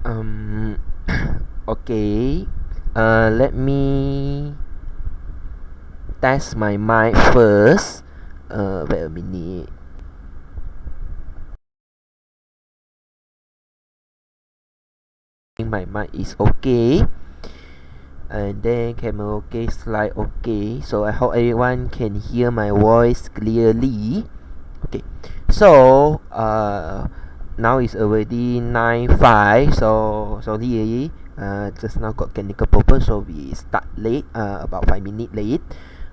Um, okay. Let me test my mic first. Wait a minute. My mic is okay. And then camera okay, slide okay. So I hope everyone can hear my voice clearly. Okay. So now it's already 9:05. So sorry. Just now got technical problem, so we start late. About 5 minutes late.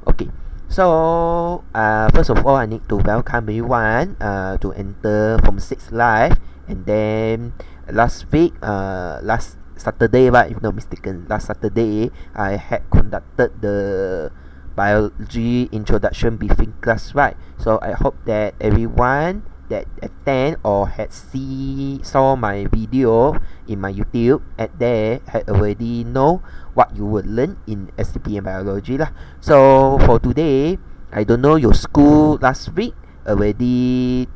Okay. So first of all, I need to welcome everyone to enter from 6 live, and then last week, last Saturday, right, if not mistaken, last Saturday I had conducted the biology introduction briefing class, right? So I hope that everyone that attend or had saw my video in my YouTube at there had already know what you would learn in STPM Biology lah. So for today, I don't know your school last week already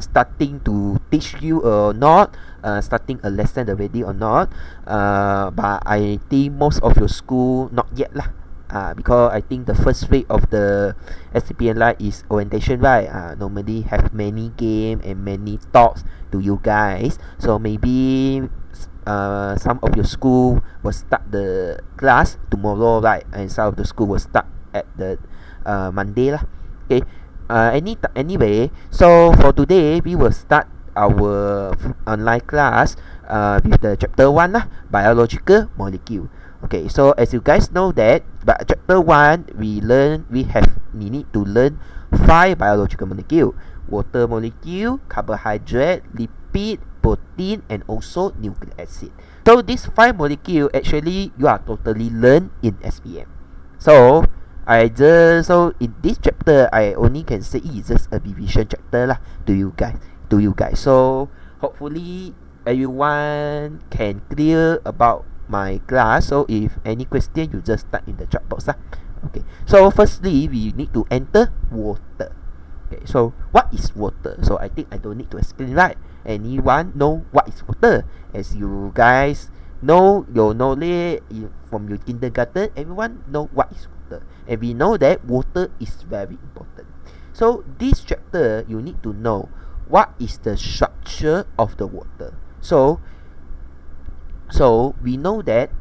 starting to teach you or not, starting a lesson already or not, but I think most of your school not yet lah. Because I think the first week of the STPM life is orientation, right? Normally have many game and many talks to you guys. So maybe some of your school will start the class tomorrow, right? And some of the school will start at the Monday lah. Okay. Anyway, so for today we will start our online class with the chapter 1 lah, biological molecule. Okay, so as you guys know that, but chapter 1 we need to learn 5 biological molecule: water molecule, carbohydrate, lipid, protein, and also nucleic acid. So these 5 molecule actually you are totally learn in SPM. So in this chapter I only can say it's just a revision chapter lah to you guys. So hopefully everyone can clear about my class. So if any question, you just type in the chat box lah. Okay, so firstly we need to enter water. Okay, so what is water? So I think I don't need to explain, right? Anyone know what is water? As you guys know your knowledge from your kindergarten, everyone know what is water, and we know that water is very important. So this chapter you need to know what is the structure of the water. So we know that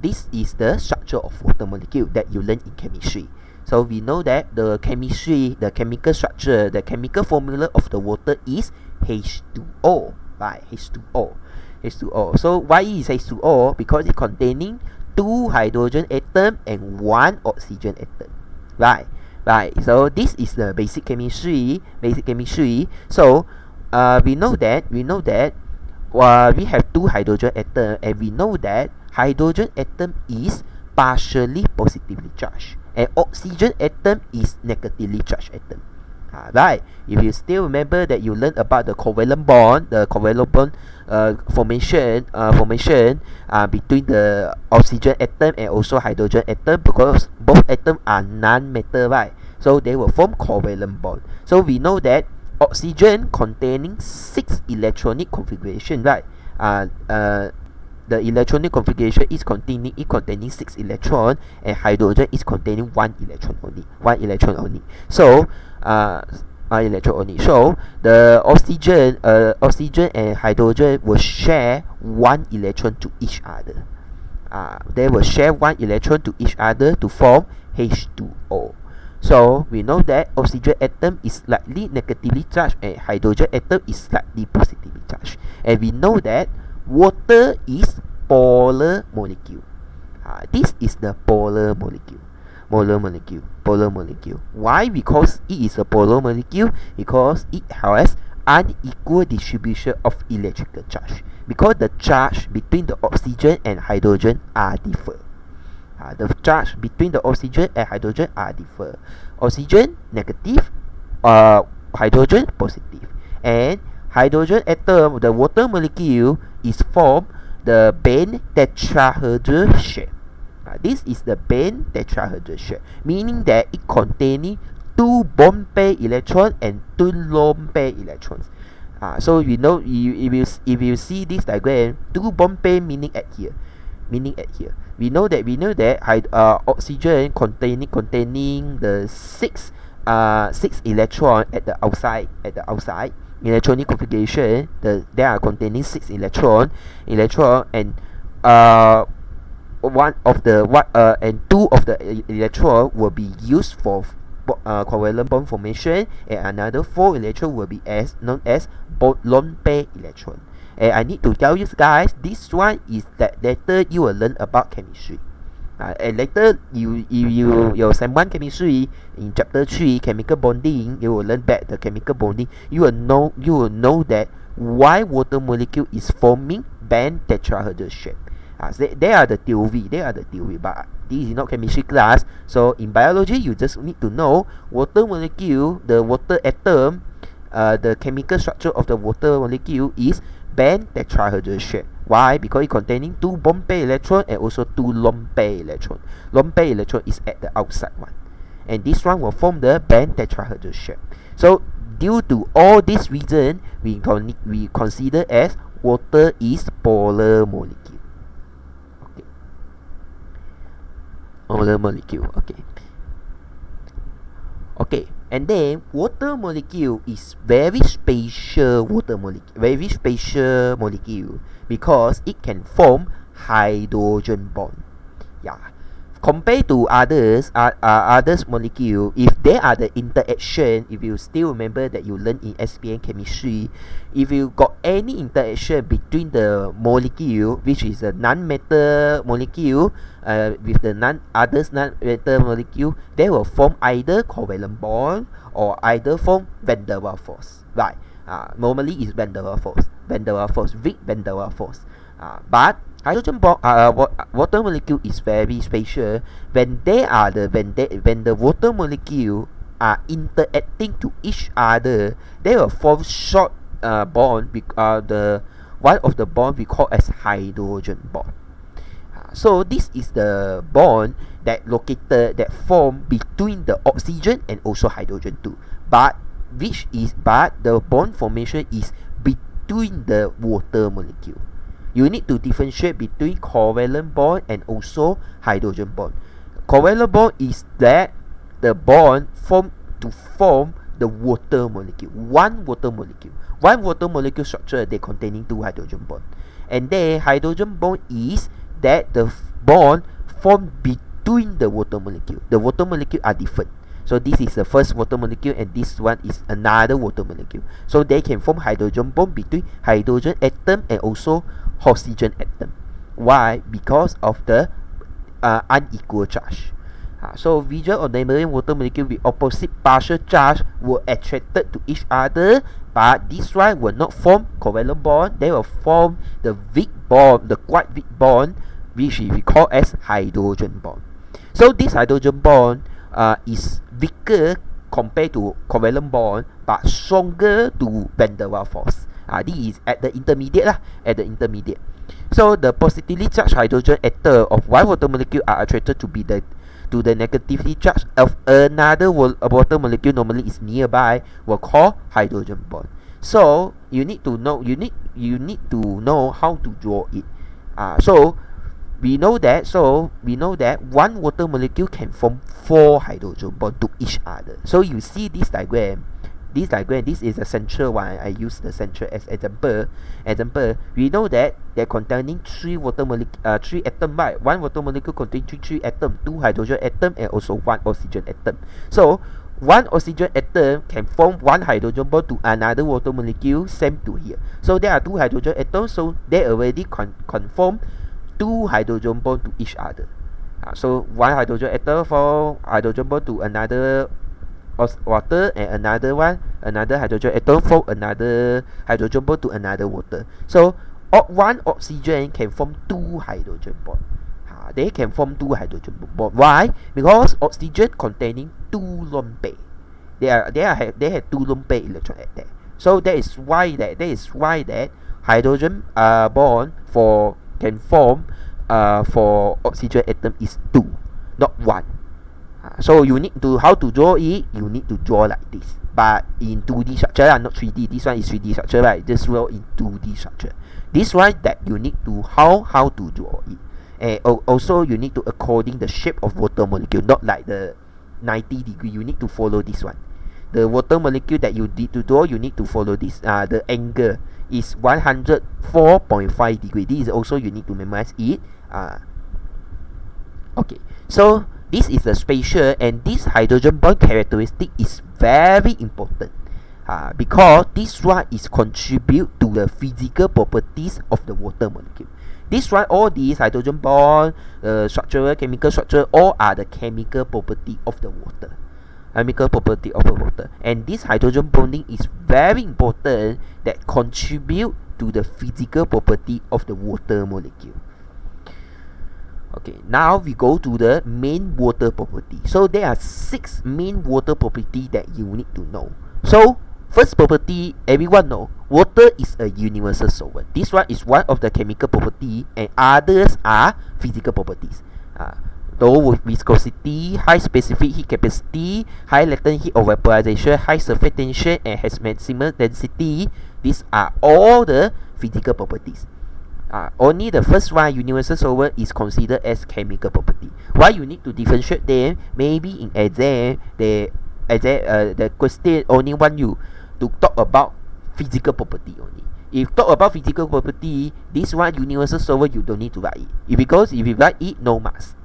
this is the structure of water molecule that you learn in chemistry. So we know that the chemical structure, the chemical formula of the water is H2O, right? H2O. So why is H2O? Because it's containing 2 hydrogen atom and 1 oxygen atom, right? So this is the basic chemistry. So we know that we have 2 hydrogen atom, and we know that hydrogen atom is partially positively charged and oxygen atom is negatively charged atom. Right, if you still remember that you learned about the covalent bond, formation between the oxygen atom and also hydrogen atom, because both atoms are non-metal, right? So they will form covalent bond. So we know that oxygen containing 6 electronic configuration, right? The electronic configuration is containing 6 electron, and hydrogen is containing 1 electron only. So So the oxygen and hydrogen will share 1 electron to each other. They will share 1 electron to each other to form H2O. So we know that oxygen atom is slightly negatively charged and hydrogen atom is slightly positively charged. And we know that water is polar molecule. This is the polar molecule. Why? Because it is a polar molecule, because it has unequal distribution of electrical charge. Because the charge between the oxygen and hydrogen are different. The charge between the oxygen and hydrogen are different. Oxygen negative, hydrogen positive. And hydrogen atom, the water molecule, is formed the band tetrahedral shape. This is the band tetrahedral shape, meaning that it containing 2 bond pair electrons and 2 lone pair electrons. So you know, if you see this diagram, two bond pair meaning at here. We know that oxygen containing the six electron at the outside electronic configuration. They are containing 6 electron, and one of the and 2 of the electron will be used for covalent bond formation, and another 4 electron will be known as lone pair electron. And I need to tell you guys, this one is that later you will learn about chemistry. And later your Sem 1 chemistry in chapter 3 chemical bonding, you will learn back the chemical bonding. You will know that why water molecule is forming band tetrahedral shape. They are the theory, but this is not chemistry class. So in biology, you just need to know water molecule, the water atom, the chemical structure of the water molecule is band tetrahedral shape. Why? Because it containing 2 bond pair electron and also 2 lone pair electron. Lone pair electron is at the outside one, and this one will form the band tetrahedral shape. So due to all this reason, we consider as water is polar molecule. Okay. Polar molecule. Okay. And then water molecule is very special molecule because it can form hydrogen bond. Compared to others molecule, if there are the interaction, if you still remember that you learned in SPM chemistry, if you got any interaction between the molecule, which is a non-metal molecule, with the non-metal molecule, they will form either covalent bond or either form van der Waals force. Right? Normally is van der Waals force, weak van der Waals force. But hydrogen bond, water molecule is very special when the water molecule are interacting to each other. They will form short bond. The one of the bond we call as hydrogen bond. So this is the bond that form between the oxygen and also hydrogen too. But the bond formation is between the water molecule. You need to differentiate between covalent bond and also hydrogen bond. Covalent bond is that the bond form the water molecule. One water molecule structure, they containing 2 hydrogen bond. And then hydrogen bond is that the bond formed between the water molecule. The water molecule are different. So this is the first water molecule and this one is another water molecule. So they can form hydrogen bond between hydrogen atom and also oxygen atom. Why? Because of the unequal charge. So visual or neighboring water molecule with opposite partial charge were attracted to each other, but this one will not form covalent bond. They will form the weak bond, the quite weak bond, which we call as hydrogen bond. So this hydrogen bond is weaker compared to covalent bond, but stronger to van der Waals force. This is at the intermediate. So the positively charged hydrogen atom of one water molecule are attracted to the negatively charged of another water molecule, normally is nearby, will call hydrogen bond. So you need to know how to draw it. So we know that one water molecule can form 4 hydrogen bond to each other. So you see this diagram. This is a central one. I use the central as example. We know that they're containing 3 atom, right? One water molecule contains 3 atoms, 2 hydrogen atom and also 1 oxygen atom. So one oxygen atom can form 1 hydrogen bond to another water molecule, same to here. So there are 2 hydrogen atoms, so they already conform 2 hydrogen bond to each other. So 1 hydrogen atom form hydrogen bond to another water, and another hydrogen atom form another hydrogen bond to another water. So 1 oxygen can form 2 hydrogen bond. They can form 2 hydrogen bond. Why? Because oxygen containing 2 lone pair. They have 2 lone pair electron at there. So that is why that hydrogen bond can form for oxygen atom is 2, not 1. So you need to, how to draw it, you need to draw like this, but in 2D structure, not 3D. This one is 3D structure, right? Just draw in 2D structure. This one that you need to how to draw it. And also you need to according the shape of water molecule, not like the 90 degree. You need to follow this one. The water molecule that you need to draw, you need to follow this. The angle is 104.5 degree. This is also you need to memorize it. Okay, so this is the spatial, and this hydrogen bond characteristic is very important. Because this one is contribute to the physical properties of the water molecule. This one, all these hydrogen bond, structural, chemical structure, all are the chemical property of the water. Chemical property of the water. And this hydrogen bonding is very important that contribute to the physical property of the water molecule. Okay, now we go to the main water property. So there are 6 main water property that you need to know. So first property, everyone know, water is a universal solvent. This one is one of the chemical property, and others are physical properties. Low viscosity, high specific heat capacity, high latent heat of vaporization, high surface tension, and has maximum density. These are all the physical properties. Only the first one, universal solvent, is considered as chemical property. Why you need to differentiate them? Maybe in exam, the question only want you to talk about physical property only. If talk about physical property, this one universal solvent, you don't need to write it. Because if you write it, no marks.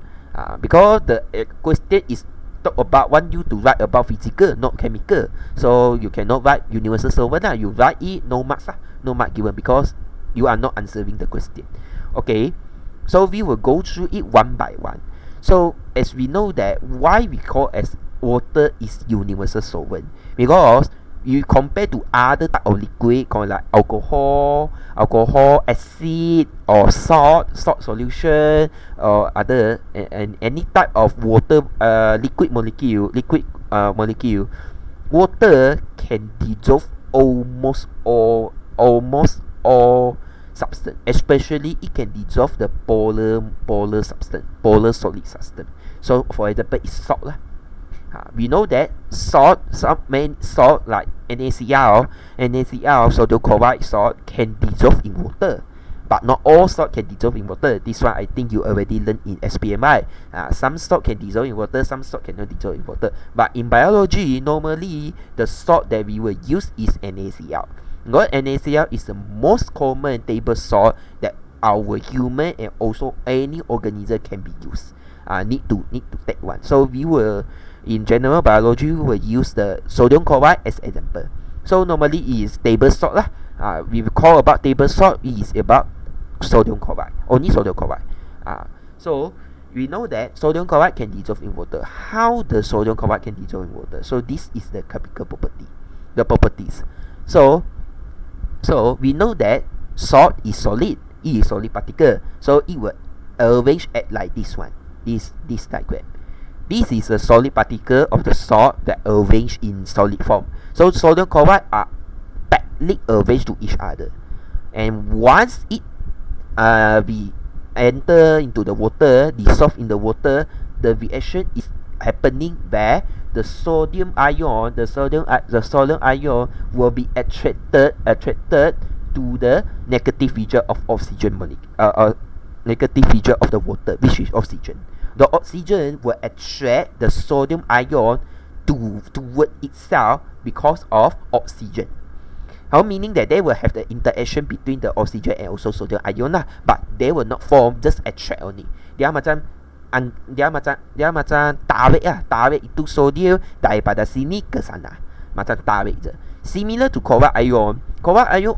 Because the question is talk about, want you to write about physical, not chemical. So you cannot write universal solvent. You write it, no marks. No mark given because you are not answering the question. Okay, so we will go through it one by one. So as we know that why we call as water is universal solvent, because you compare to other type of liquid called like alcohol, acid, or salt solution, or other and any type of water liquid molecule, water can dissolve almost all substance. Especially it can dissolve the polar substance, polar solid substance. So for example, it's salt lah. We know that some main salt like NaCl, sodium chloride salt, can dissolve in water, but not all salt can dissolve in water. This one I think you already learned in STPM, right? Some salt can dissolve in water, some salt cannot dissolve in water. But in biology, normally the salt that we will use is NaCl. Because NaCl is the most common table salt that our human and also any organism can be used. Need to take one. So we will, in general biology, we will use the sodium chloride as example. So normally it is table salt lah. We will call about table salt, it is about sodium chloride, only sodium chloride. So we know that sodium chloride can dissolve in water. How the sodium chloride can dissolve in water? So this is the chemical property, the properties. So we know that salt is solid, it is solid particle. So it will arrange at like this one, this diagram. This is a solid particle of the salt that arranged in solid form. So sodium chloride are tightly arranged to each other, and once it we enter into the water, dissolve in the water, the reaction is happening where the sodium ion will be attracted to the negative region of oxygen molecule, negative region of the water, which is oxygen. The oxygen will attract the sodium ion toward itself because of oxygen. Meaning that they will have the interaction between the oxygen and also sodium ion lah, but they will not form, just attract only. Dia macam tarik itu sodium daripada sini ke sana, macam tarik je. Similar to chloride ion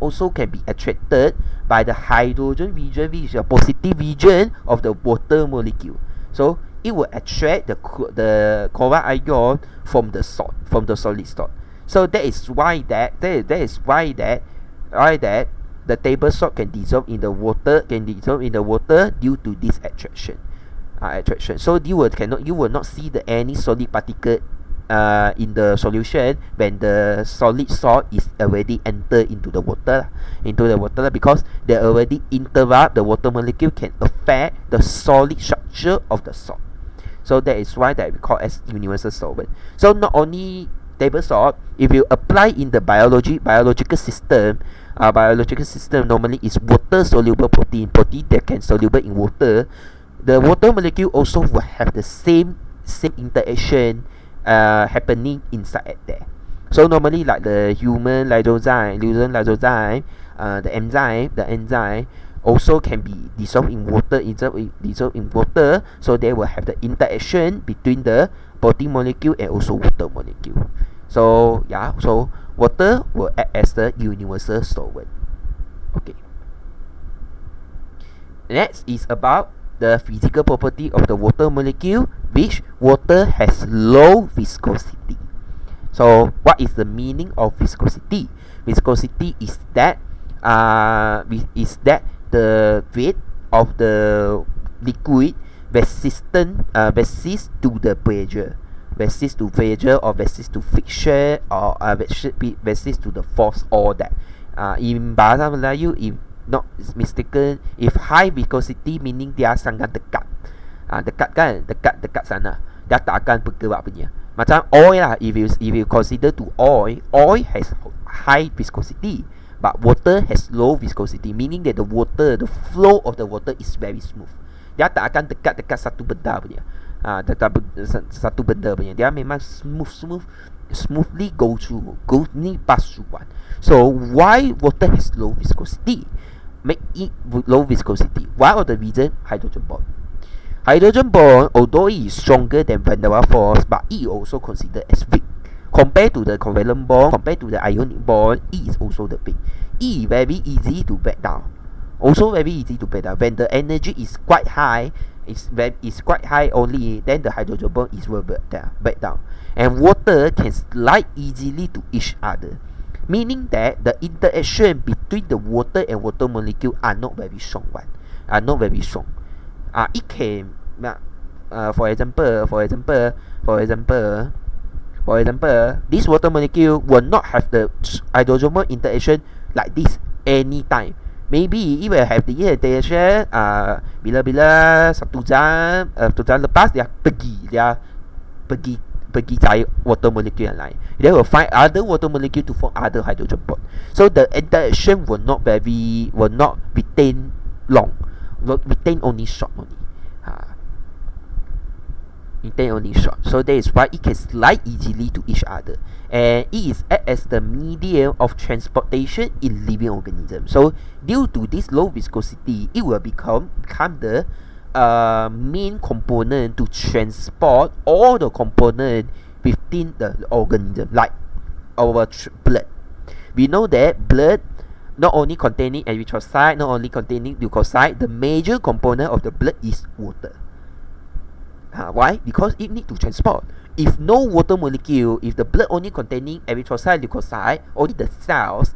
also can be attracted by the hydrogen region, which is a positive region of the water molecule. So it will attract the chloride ion from the salt, from the solid salt. So that is why the table salt can dissolve in the water, due to this attraction. So you will not see any solid particle in the solution when the solid salt is already entered into the water, because they already interrupt the water molecule, can affect the solid structure of the salt. So that is why that we call as universal solvent. So not only table salt, if you apply in the biological system, normally is water soluble protein that can soluble in water. The water molecule also will have the same interaction happening inside there. So normally like the human lysozyme, the enzyme also can be dissolved in water, so they will have the interaction between the protein molecule and also water molecule. So yeah, so water will act as the universal solvent. Okay. Next is about the physical property of the water molecule, which water has low viscosity. So what is the meaning of viscosity? Viscosity is that the weight of the liquid resist to the pressure, resist to pressure, or resist to friction, or resist to the force, all that. In bahasa Melayu, if not mistaken, if high viscosity meaning dia sangat dekat. Dekat sana. Dia tak akan bergerak punya. Macam oil lah, if you consider to oil has high viscosity, but water has low viscosity, meaning that the flow of the water is very smooth. Dia tak akan dekat satu benda punya. Satu benda punya. Dia memang smoothly pass through one. So why water has low viscosity? Make it low viscosity. One of the reason, hydrogen bond. Hydrogen bond, although it is stronger than van der Waals force, but it is also considered as weak. Compared to the covalent bond, compared to the ionic bond, it is also the weak. It is very easy to break down. Also very easy to break down. When the energy is quite high, it's quite high only, then the hydrogen bond is will break down. And water can slide easily to each other, meaning that the interaction between the water and water molecule are not very strong. It can, for example, this water molecule will not have the hydrogen bond interaction like this anytime. Maybe it will have the interaction bila satu jam lepas dia pergi cari water molecule yang lain. They will find other water molecule to form other hydrogen bond. So the interaction will not retain long. Retain only short only. Retain only short. So that is why it can slide easily to each other, and it is act as the medium of transportation in living organisms. So due to this low viscosity, it will become the main component to transport all the component within the organism, like our blood. We know that blood not only containing erythrocyte, not only containing leukocyte, the major component of the blood is water. Why? Because it need to transport. If no water molecule, if the blood only containing erythrocyte, leukocyte, only the cells,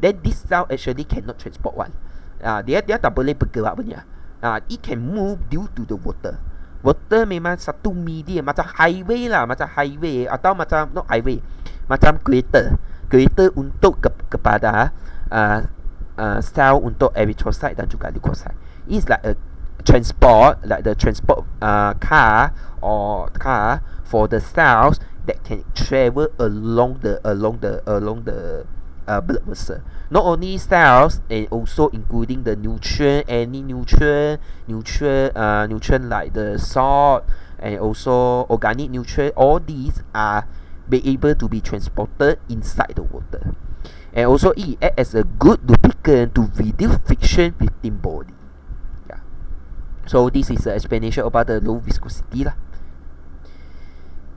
then this cell actually cannot transport one. Dia tak boleh bergerak punya. It can move due to the water. Water memang satu medium, macam highway atau macam not highway, macam kereta untuk kepada cell untuk erythrocyte dan juga leukocyte. It's like a transport, like the transport car for the cells that can travel along the blood vessel. Not only cells, and also including the any nutrient like the salt, and also organic nutrient. All these are be able to be transported inside the water, and also it act as a good lubricant to reduce friction within body. So this is the explanation about the low viscosity lah.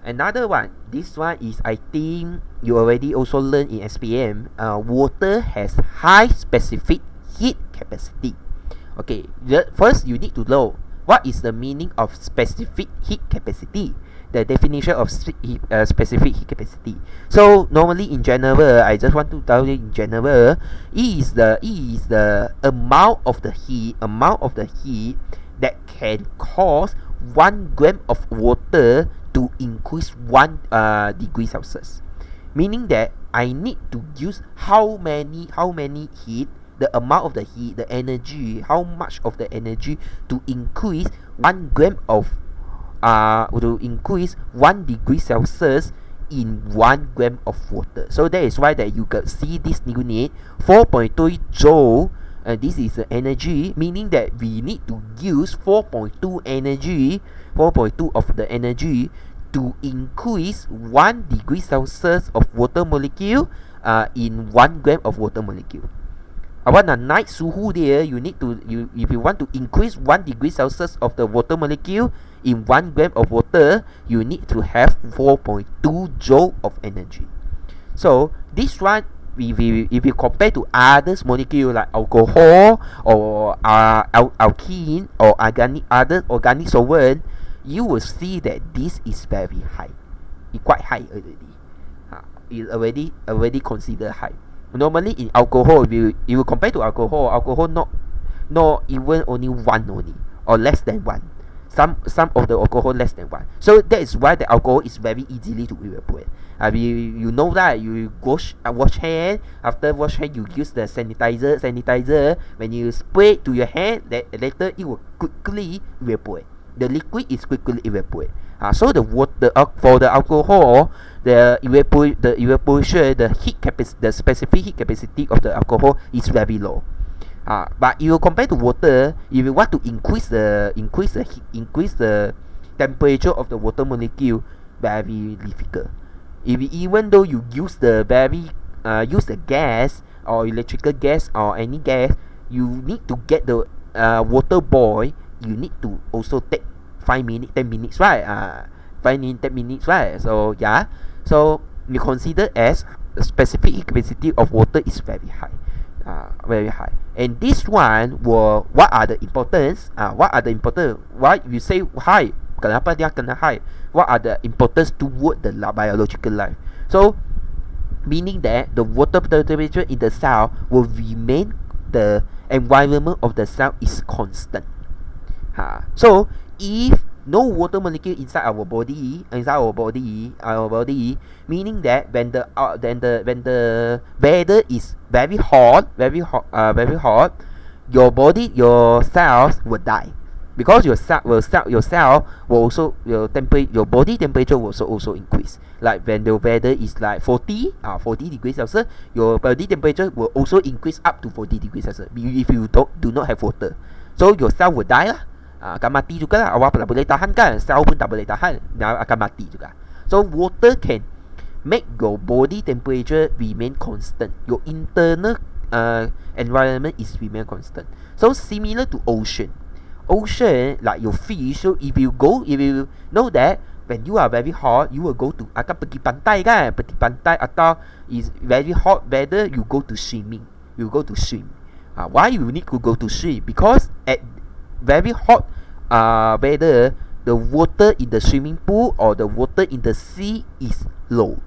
Another one, this one is, I think you already also learned in SPM. Water has high specific heat capacity. Okay, first you need to know what is the meaning of specific heat capacity. The definition of specific heat capacity. So normally in general, I just want to tell you in general, it is the amount of the heat that can cause 1 gram of water to increase 1 degree Celsius. Meaning that I need to use how many heat, the amount of the heat, the energy, how much of the energy to increase 1 gram of to increase 1 degree Celsius in 1 gram of water. So that is why that you can see this unit 4.2 joule, and this is the energy, meaning that we need to use 4.2 energy, 4.2 of the energy to increase 1 degree Celsius of water molecule in 1 gram of water molecule. Awak nak naik suhu dia, you need to, if you want to increase 1 degree Celsius of the water molecule in 1 gram of water, you need to have 4.2 joule of energy. So this one, if you compare to others molecule like alcohol or alkene or other organic solvent, you will see that this is very high. It's quite high already. It's already considered high. Normally in alcohol, if you compare to alcohol not even only 1 only, or less than 1. Some of the alcohol less than 1. So that is why the alcohol is very easily to evaporate. You know that you wash hand. After wash hand, you use the sanitizer. When you spray it to your hand, later it will quickly evaporate. The liquid is quickly evaporate. So the water for the alcohol, the evaporation, the specific heat capacity of the alcohol is very low. But you compare to water, if you want to increase the temperature of the water molecule, very difficult. Even though you use the gas or electrical gas or any gas, you need to get the water boil. You need to also take 5 minutes, 10 minutes, right? 5 minutes, 10 minutes, right? So yeah, so you consider as the specific heat capacity of water is very high. Very high. And this one what are the importance? Why you say high? Kenapa dia kena high? What are the importance toward the biological life? So meaning that the water temperature in the cell will remain, the environment of the cell is constant. So if no water molecule inside our body, meaning that when the weather is very hot, your cells will die, because your cell will also, your body temperature will also increase. Like when the weather is like 40 degrees Celsius, your body temperature will also increase up to 40 degrees Celsius if you do not have water. So your cell will die lah. Akan mati juga lah. Awak tak boleh tahan kan, sel pun tak boleh tahan, akan mati juga. So water can make your body temperature remain constant. Your internal environment is remain constant. So similar to ocean, like your fish. So if you know that when you are very hot, you will go to, akan pergi pantai kan, atau is very hot weather, you go to swim. Why you need to go to swim? Because at very hot weather, the water in the swimming pool or the water in the sea is low.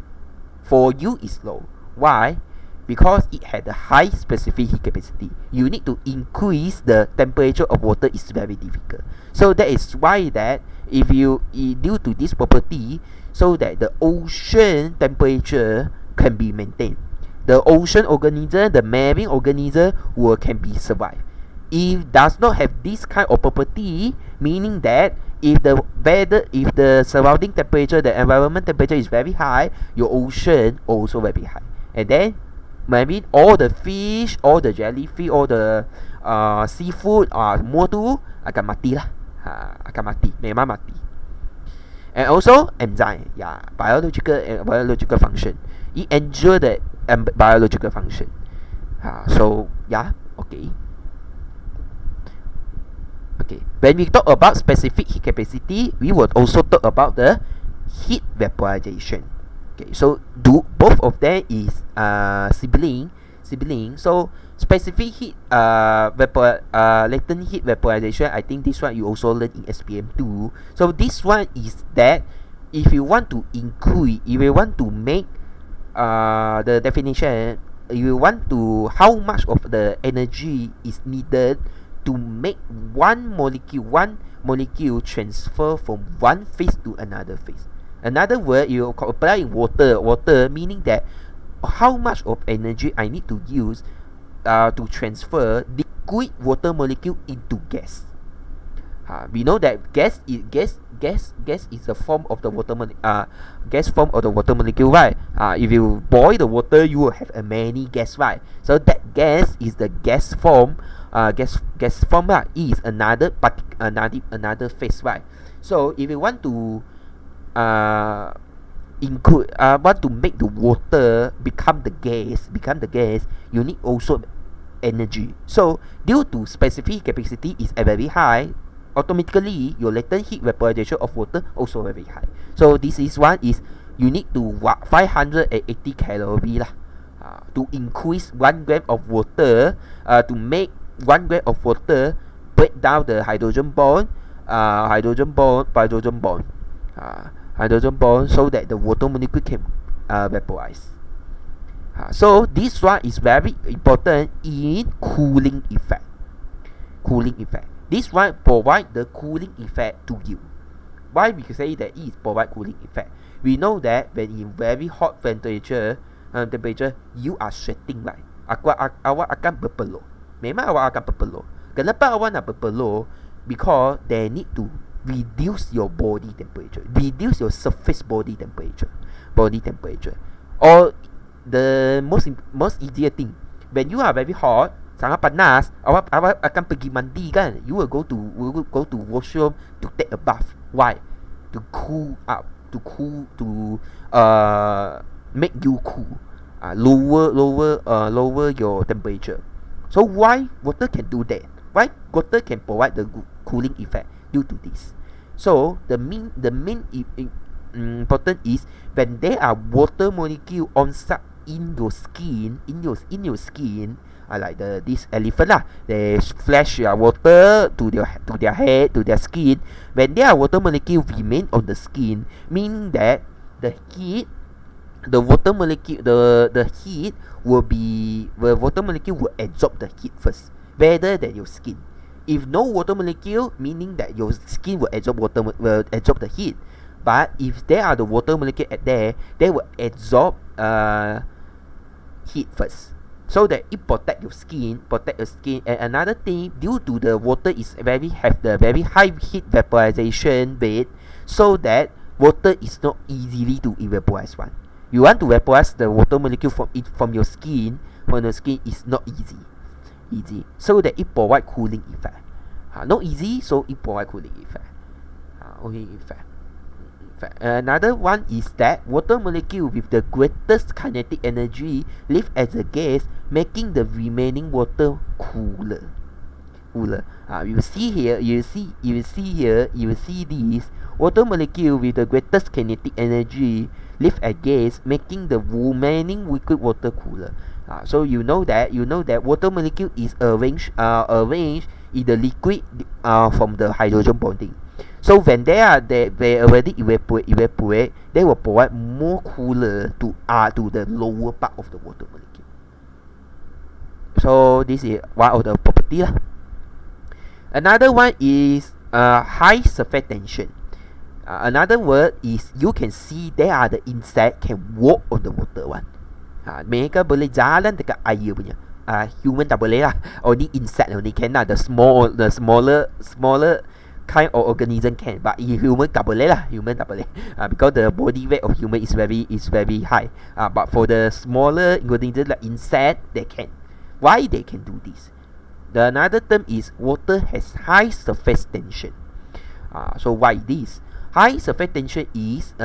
For you is low. Why? Because it had a high specific heat capacity. You need to increase the temperature of water is very difficult. So that is why that if you due to this property, so that the ocean temperature can be maintained. The ocean organism, the marine organism can be survived. If does not have this kind of property, meaning that if the surrounding temperature, the environment temperature is very high, your ocean also very high. And then maybe all the fish, all the jellyfish, all the seafood semua tu akan mati lah. Memang mati. And also enzyme, biological function. It ensure that biological function. So yeah, okay. When we talk about specific heat capacity, we will also talk about the heat vaporization. Okay, so both of them is sibling. So specific heat latent heat vaporization, I think this one you also learn in SPM 2. So this one is that if you want to increase, if you want to make the definition, you want to how much of the energy is needed to make one molecule transfer from one phase to another phase. Another word, you apply water, meaning that how much of energy I need to use to transfer liquid water molecule into gas. We know that gas is a form of the gas form of the water molecule, right? If you boil the water, you will have many gas, right? So that gas is the gas form. Gas form is another phase, right? So if you want to want to make the water become the gas, you need also energy. So due to specific capacity is very high, automatically your latent heat vaporization of water also very high. So this is one is you need to 580 calorie to increase 1 gram of water, to make 1 gram of water break down the hydrogen bond, so that the water molecule can vaporize. So this one is very important in cooling effect. This one provide the cooling effect to you. Why we say that it provide cooling effect? We know that when in very hot temperature, you are sweating, right? Awak akan berpeluh. Memang awak akan berpeluh. Kenapa awak nak berpeluh? Because they need to reduce your body temperature, reduce your surface body temperature. Or the most easier thing, when you are very hot, sangat panas, awak akan pergi mandi kan? You will go to washroom to take a bath. Why? To cool up, to make you cool, lower your temperature. So why water can do that? Why water can provide the cooling effect due to this? So the main important is when there are water molecule on in your skin, like this elephant they flash water to their head, to their skin. When there are water molecule remain on the skin, meaning that the water molecule will absorb the heat first, rather than your skin. If no water molecule, meaning that your skin will absorb the heat. But if there are the water molecule at there, they will absorb heat first, so that it protect your skin. And another thing, due to the water have the very high heat vaporization rate, so that water is not easily to evaporize one. You want to vaporize the water molecule from your skin, is not easy, so that it provide cooling effect. Not easy, so it provide cooling effect. Another one is that water molecule with the greatest kinetic energy live as a gas, making the remaining water cooler. You see this water molecule with the greatest kinetic energy live as gas, making the remaining liquid water cooler. So you know that water molecule is arranged in the liquid from the hydrogen bonding. So when they already evaporate, they will provide more cooler to the lower part of the water molecule. So this is one of the property lah. Another one is high surface tension. Another word is you can see there are the insect can walk on the water one. Mereka boleh jalan dekat air punya. Human tak boleh lah. Only insect only can lah. The smaller kind of organism can, but human tak boleh lah. Because the body weight of human is very high. But for the smaller organisms like insect, they can. Why they can do this? The another term is water has high surface tension. So why this? High surface tension is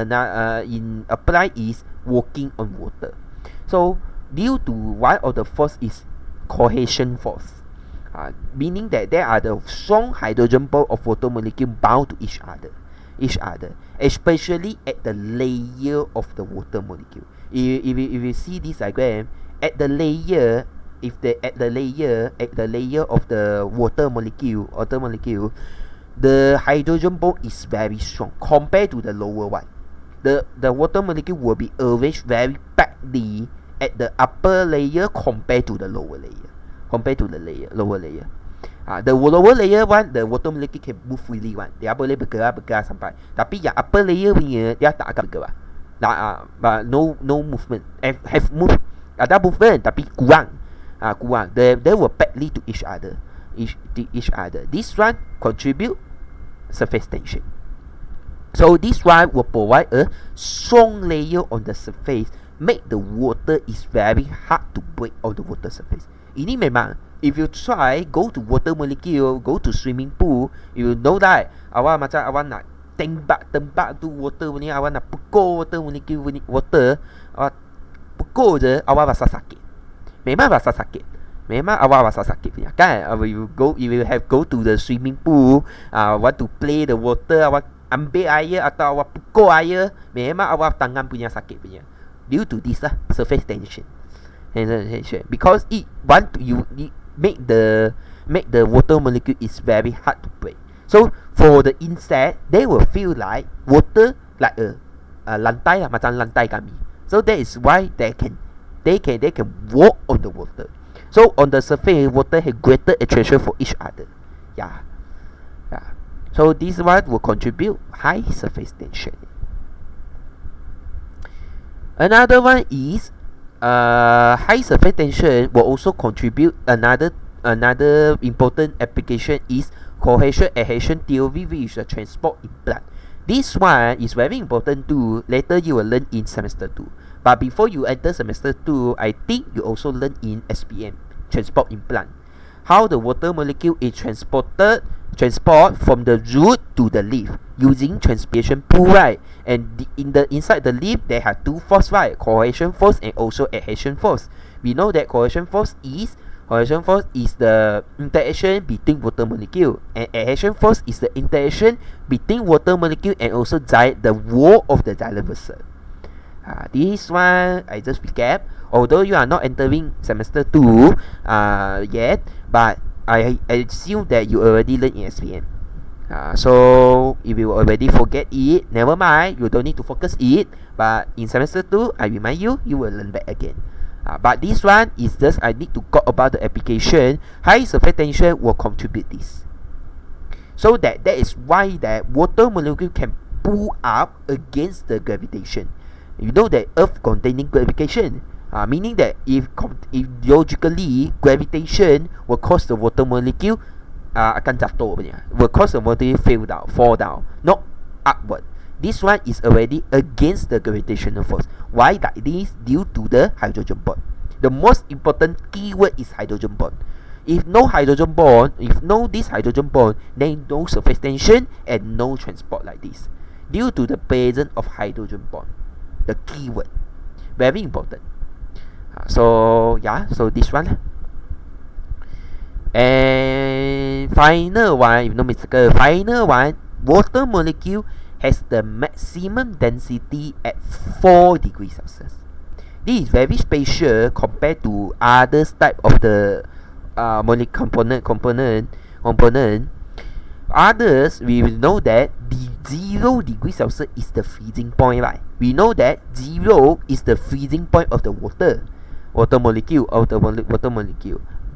walking on water. So due to one of the force is cohesion force, meaning that there are the strong hydrogen bond of water molecule bound to each other, especially at the layer of the water molecule. If you see this diagram, at the layer of the water molecule, the hydrogen bond is very strong compared to the lower one. The water molecule will be arranged very tightly at the upper layer compared to the lower layer. The lower layer one, the water molecule can move freely one. Dia boleh bergerak sampai. Tapi yang upper layer punya, dia tak akan bergerak. But no movement. Have move. Ada movement tapi kurang. They will badly to each other. This one contribute surface tension. So this one will provide a strong layer on the surface, make the water is very hard to break on the water surface. Ini memang, if you try go to water molecule, go to swimming pool, you know that awak nak tembak tu water ni, awak nak pukul water molecule water, awak pukul je, awak rasa sakit. Memang rasa sakit. Memang awak rasa sakit punya kan. If you have go to the swimming pool, want to play the water, awak ambil air atau awak pukul air, memang awak tangan punya sakit punya. Due to this lah, surface tension. Because it make the water molecule is very hard to break. So for the insect, they will feel like water like a lantai lah, macam lantai kami. So that is why they can walk on the water. So on the surface, water have greater attraction for each other. Yeah. So this one will contribute high surface tension. Another one is high surface tension will also contribute another important application is cohesion adhesion theory, which is the transport in blood. This one is very important too. Later you will learn in semester 2. But before you enter semester 2, I think you also learn in STPM, transport in plant. How the water molecule is transport from the root to the leaf using transpiration pool, right? And inside the leaf there have two force, right? Cohesion force and also adhesion force. We know that cohesion force is the interaction between water molecule, and adhesion force is the interaction between water molecule and also the wall of the xylem vessel. This one I just recap. Although you are not entering semester 2 yet, but I assume that you already learned in SPM. So if you already forget it, never mind, you don't need to focus it. But in semester 2, I remind you, you will learn back again. But this one is just I need to talk about the application. High surface tension will contribute this. So that is why that water molecule can pull up against the gravitation. You know that Earth containing gravitation, meaning that if logically gravitation will cause the water molecule akan jatuh punya, will cause the molecule fall down, not upward. This one is already against the gravitational force. Why like this? Due to the hydrogen bond. The most important keyword is hydrogen bond. If no hydrogen bond, if no this hydrogen bond, then no surface tension and no transport like this. Due to the presence of hydrogen bond, the keyword, very important. So this one. And final one, if no mistake, final one, water molecule has the maximum density at 4 degrees Celsius. This is very special compared to other type of the molecule component. Others, we will know that the 0 degrees Celsius is the freezing point, right? We know that 0 is the freezing point of the water molecule.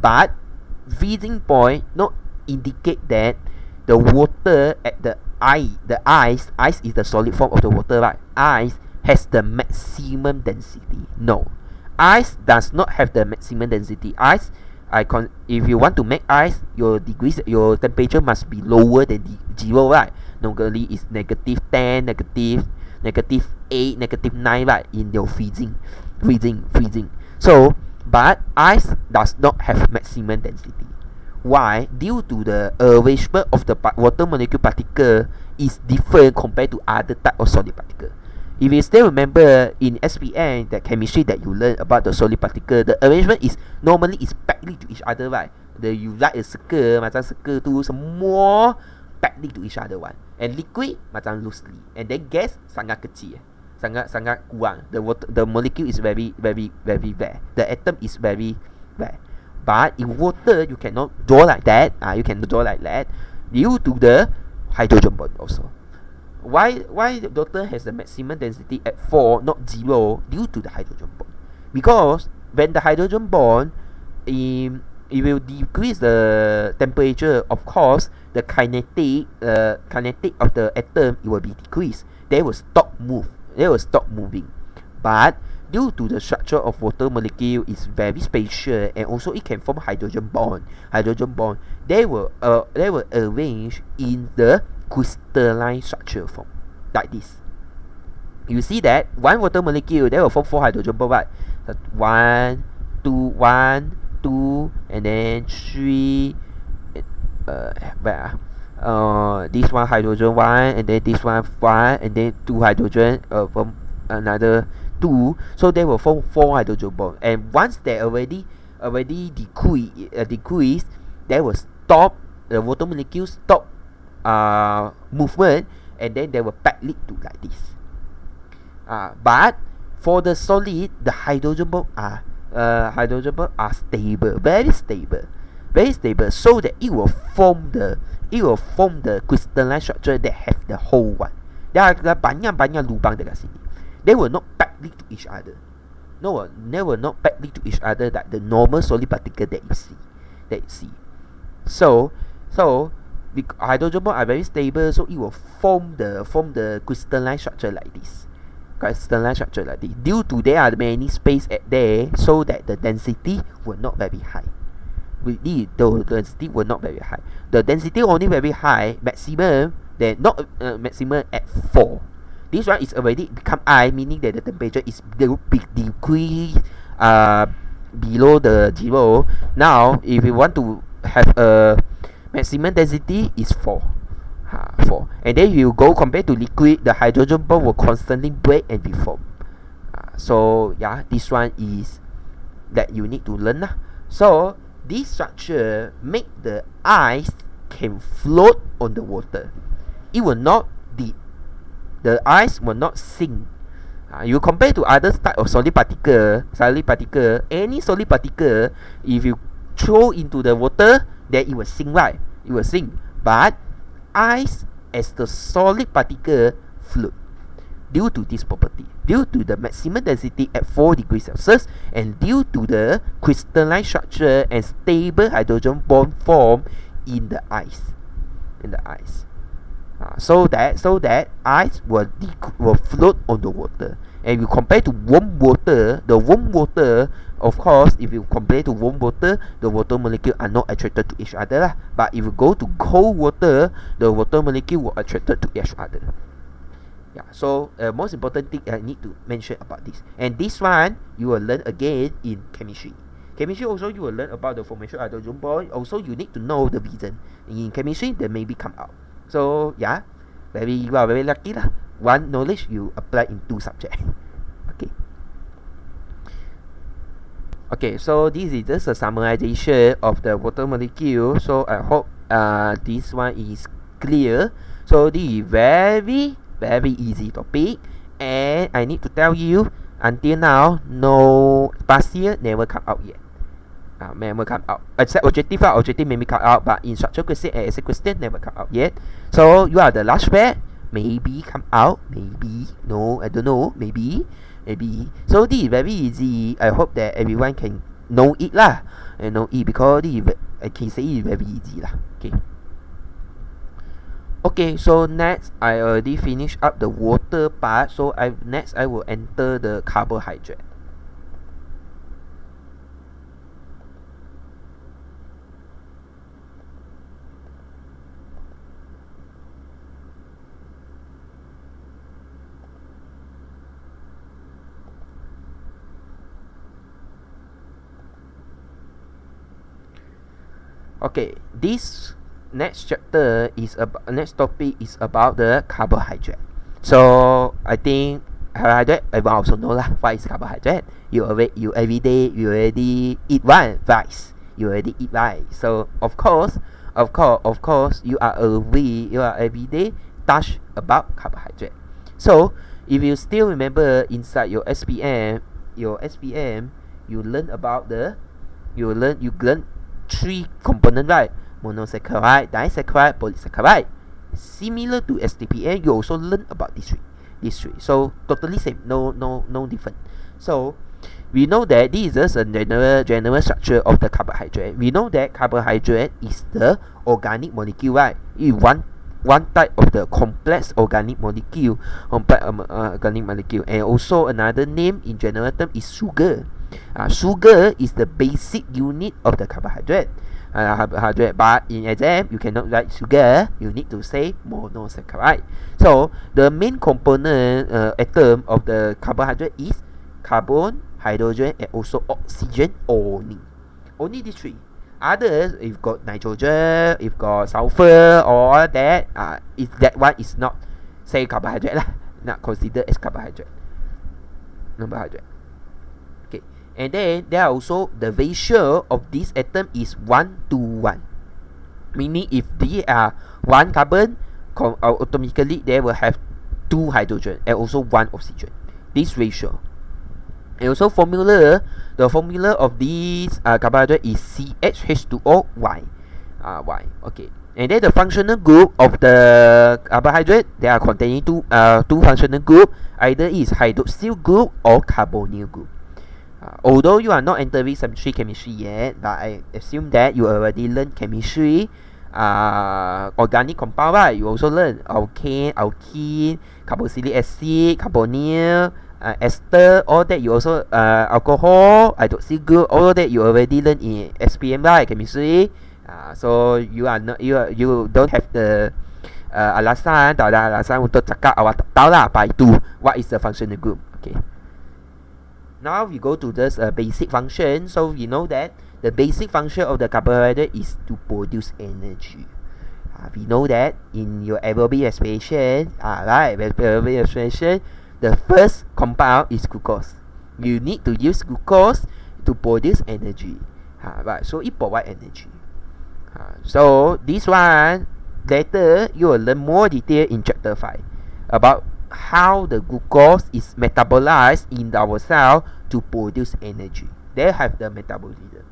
But freezing point not indicate that the water at the ice is the solid form of the water, right? Ice has the maximum density. No, ice does not have the maximum density. Ice, if you want to make ice, your temperature must be lower than 0, right? Normally it's -10, -8, -9, right? In your freezing. So, but ice does not have maximum density. Why? Due to the arrangement of the water molecule particle is different compared to other type of solid particle. If you still remember in SPM, that chemistry that you learn about the solid particle, the arrangement is normally is tightly to each other, right? You like a circle, macam circle tu semua tightly to each other one. And liquid macam loosely. And then gas sangat kecil, sangat kurang. The molecule is very very very rare. The atom is very rare. But in water, you cannot draw like that. Due to the hydrogen bond also. Why the water has the maximum density at 4, not 0? Due to the hydrogen bond. Because when the hydrogen bond, it will decrease the temperature. Of course, the kinetic of the atom, it will be decreased. They will stop moving. But due to the structure of water molecule is very special, and also it can form hydrogen bond. They will arrange in the crystalline structure form, like this. You see that one water molecule, they will form 4 hydrogen bomb, right? So 1, 2, 1, 2, and then 3. This one hydrogen 1, and then this one 1, and then 2 hydrogen from another 2. So they will form 4 hydrogen bomb. And once they already decrease, they will stop the water molecule stop movement, and then they will backlead to like this. But for the solid, the hydrogen bomb are stable, very stable, so that it will form the crystalline structure that have the whole one. There are banyak lubang dekat sini. They will not backlead to each other. No, they will not backlead to each other like the normal solid particle that you see. So hydrogen bomb are very stable, so it will form the crystalline structure like this. Due to there are many space at there, so that the density will not very high. The density will not very high. The density only very high, maximum, then not maximum at 4. This one is already become I, meaning that the temperature is decrease below the 0. Now, if you want to have a maximum density, is 4. 4. And then you go compare to liquid, the hydrogen bomb will constantly break and reform. So yeah, this one is that you need to learn. So this structure make the ice can float on the water. It will not the ice will not sink. You compare to other type of solid particle, any solid particle, if you throw into the water, then it will sink, right? It will sink. But ice as the solid particle float due to this property, due to the maximum density at 4 degrees Celsius, and due to the crystalline structure and stable hydrogen bond form in the ice. So that ice will float on the water. And you compare to warm water, the warm water, of course, if you compare to warm water, the water molecule are not attracted to each other. But if you go to cold water, the water molecule will attracted to each other. Yeah. So most important thing I need to mention about this. And this one you will learn again in chemistry. Chemistry also you will learn about the formation of hydrogen bond. Also you need to know the reason. In chemistry they maybe come out. So yeah, you are very lucky lah. One knowledge you apply in 2 subjects. Okay, so this is just a summarization of the water molecule. So I hope this one is clear. So this is very easy topic, and I need to tell you until now no past year never come out yet. Never come out. Except objective maybe come out, but in structural question and essay question never come out yet. So you are the last batch. Maybe come out, maybe no, I don't know, maybe. So this is very easy. I hope that everyone can know it lah, and know it, because I can say it is very easy lah. Okay, so next I already finished up the water part. So next I will enter the carbohydrate. Okay, this next chapter next topic is about the carbohydrate. So I think carbohydrate everyone also know lah. What is carbohydrate? You every day you already eat rice. So of course you are every day touch about carbohydrate. So if you still remember inside your SPM, you learn about you learn 3 components, right? Monosaccharide, disaccharide, polysaccharide. Similar to STPM, you also learn about these three. So totally same, no different. So we know that this is just a general structure of the carbohydrate. We know that carbohydrate is the organic molecule, right? It one type of the complex organic molecule, and also another name in general term is sugar. Sugar is the basic unit of the carbohydrate. But in exam, you cannot write sugar. You need to say monosaccharide. So the main component atom of the carbohydrate is carbon, hydrogen, and also oxygen only. Only these three. Others, if got nitrogen, if got sulfur, or that, if that one is not say carbohydrate lah, not considered as carbohydrate. Okay, and then there are also the ratio of this atom is 1 to 1. Meaning if they are 1 carbon, automatically they will have 2 hydrogen and also 1 oxygen. This ratio. And also the formula of this carbohydrate is CH2O-Y. Y. Okay. And then the functional group of the carbohydrate, they are containing two functional group. Either is hydroxyl group or carbonyl group. Although you are not entering chemistry yet, but I assume that you already learned chemistry. Organic compound, right? You also learn alkane, alkene, carboxylic acid, carbonyl, ester, all that you also alcohol, hydroxyl group, all that you already learned in STPM, right? Chemistry. So you are not you don't have the alasan untuk cakap awak tak tahu lah apa itu what is the functional group. Okay. Now we go to this basic function. So you know that the basic function of the carbohydrate is to produce energy. We know that in your aerobic respiration, aerobic respiration, the first compound is glucose. You need to use glucose to produce energy. Right, so it provides energy. So this one, later you will learn more detail in chapter 5 about how the glucose is metabolized in our cell to produce energy. They have the metabolism.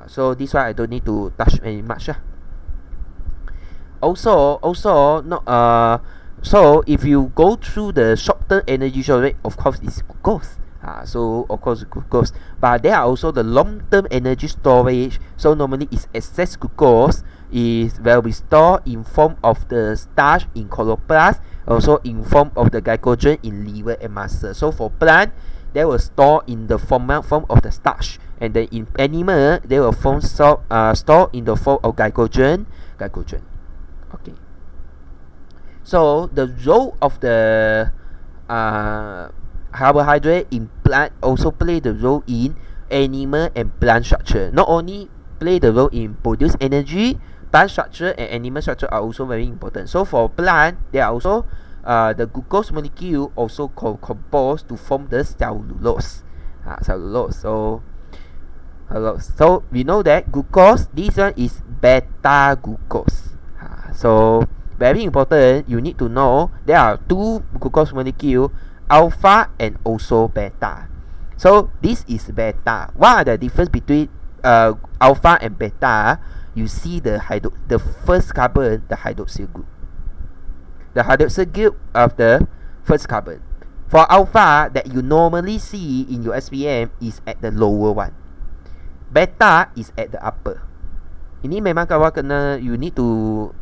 So this one I don't need to touch very much. Also, so if you go through the short-term energy storage, of course it's glucose. So of course glucose, but there are also the long-term energy storage. So normally it's excess glucose will be stored in form of the starch in chloroplast, also in form of the glycogen in liver and muscle. So for plant, they will store in the form of the starch, and then in animal they will store in the form of glycogen. Okay. So the role of the carbohydrate in plant also play the role in animal and plant structure. Not only play the role in produce energy, plant structure and animal structure are also very important. So for plant, there are also the glucose molecule also composed to form the cellulose. So we know that glucose, this one is beta glucose. So very important, you need to know there are 2 glucose molecule, alpha and also beta. So this is beta. What are the difference between alpha and beta? You see the first carbon, the hydroxyl group. The hydroxyl group of the first carbon. For alpha that you normally see in your SPM is at the lower one. Beta is at the upper. Ini memang kawan kena, you need to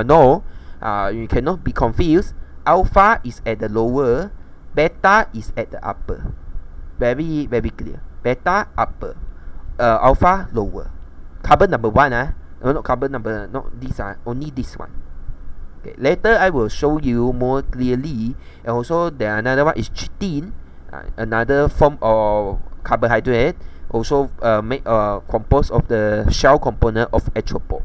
know, you cannot be confused. Alpha is at the lower, beta is at the upper. Very clear. Beta upper, alpha lower. Carbon number 1, not carbon number, not this, only this one. Okay, later I will show you more clearly. And also the another one is chitin, another form of carbohydrate, also composed of the shell component of arthropod.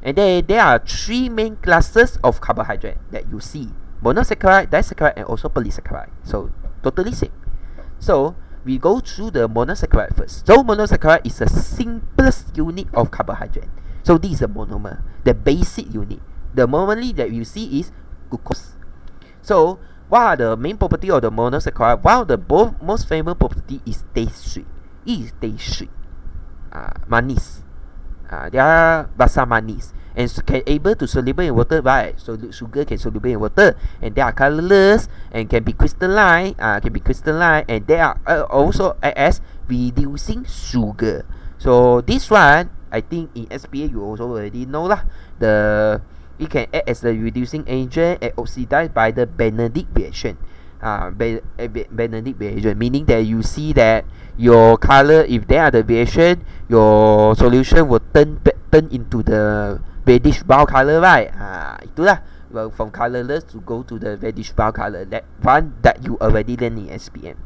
And then there are 3 main classes of carbohydrate that you see: monosaccharide, disaccharide, and also polysaccharide. So totally same. So we go through the monosaccharide first. So monosaccharide is the simplest unit of carbohydrate. So this is the monomer, the basic unit. The monomer that you see is glucose. So what are the main property of the monosaccharide? One of the most famous property is taste sweet. It is taste sweet. Manis. They are basah manis and can able to soluble in water, right? So sugar can soluble in water, and they are colorless and can be crystalline. And they are also as reducing sugar. So this one, I think in SPA you also already know lah. It can act as the reducing agent and oxidized by the Benedict reaction. Benedict variation, meaning that you see that your color, if there are deviation, your solution will turn into the reddish brown color, right? Itulah. Well, from colorless to go to the reddish brown color. That one that you already learned in SPM.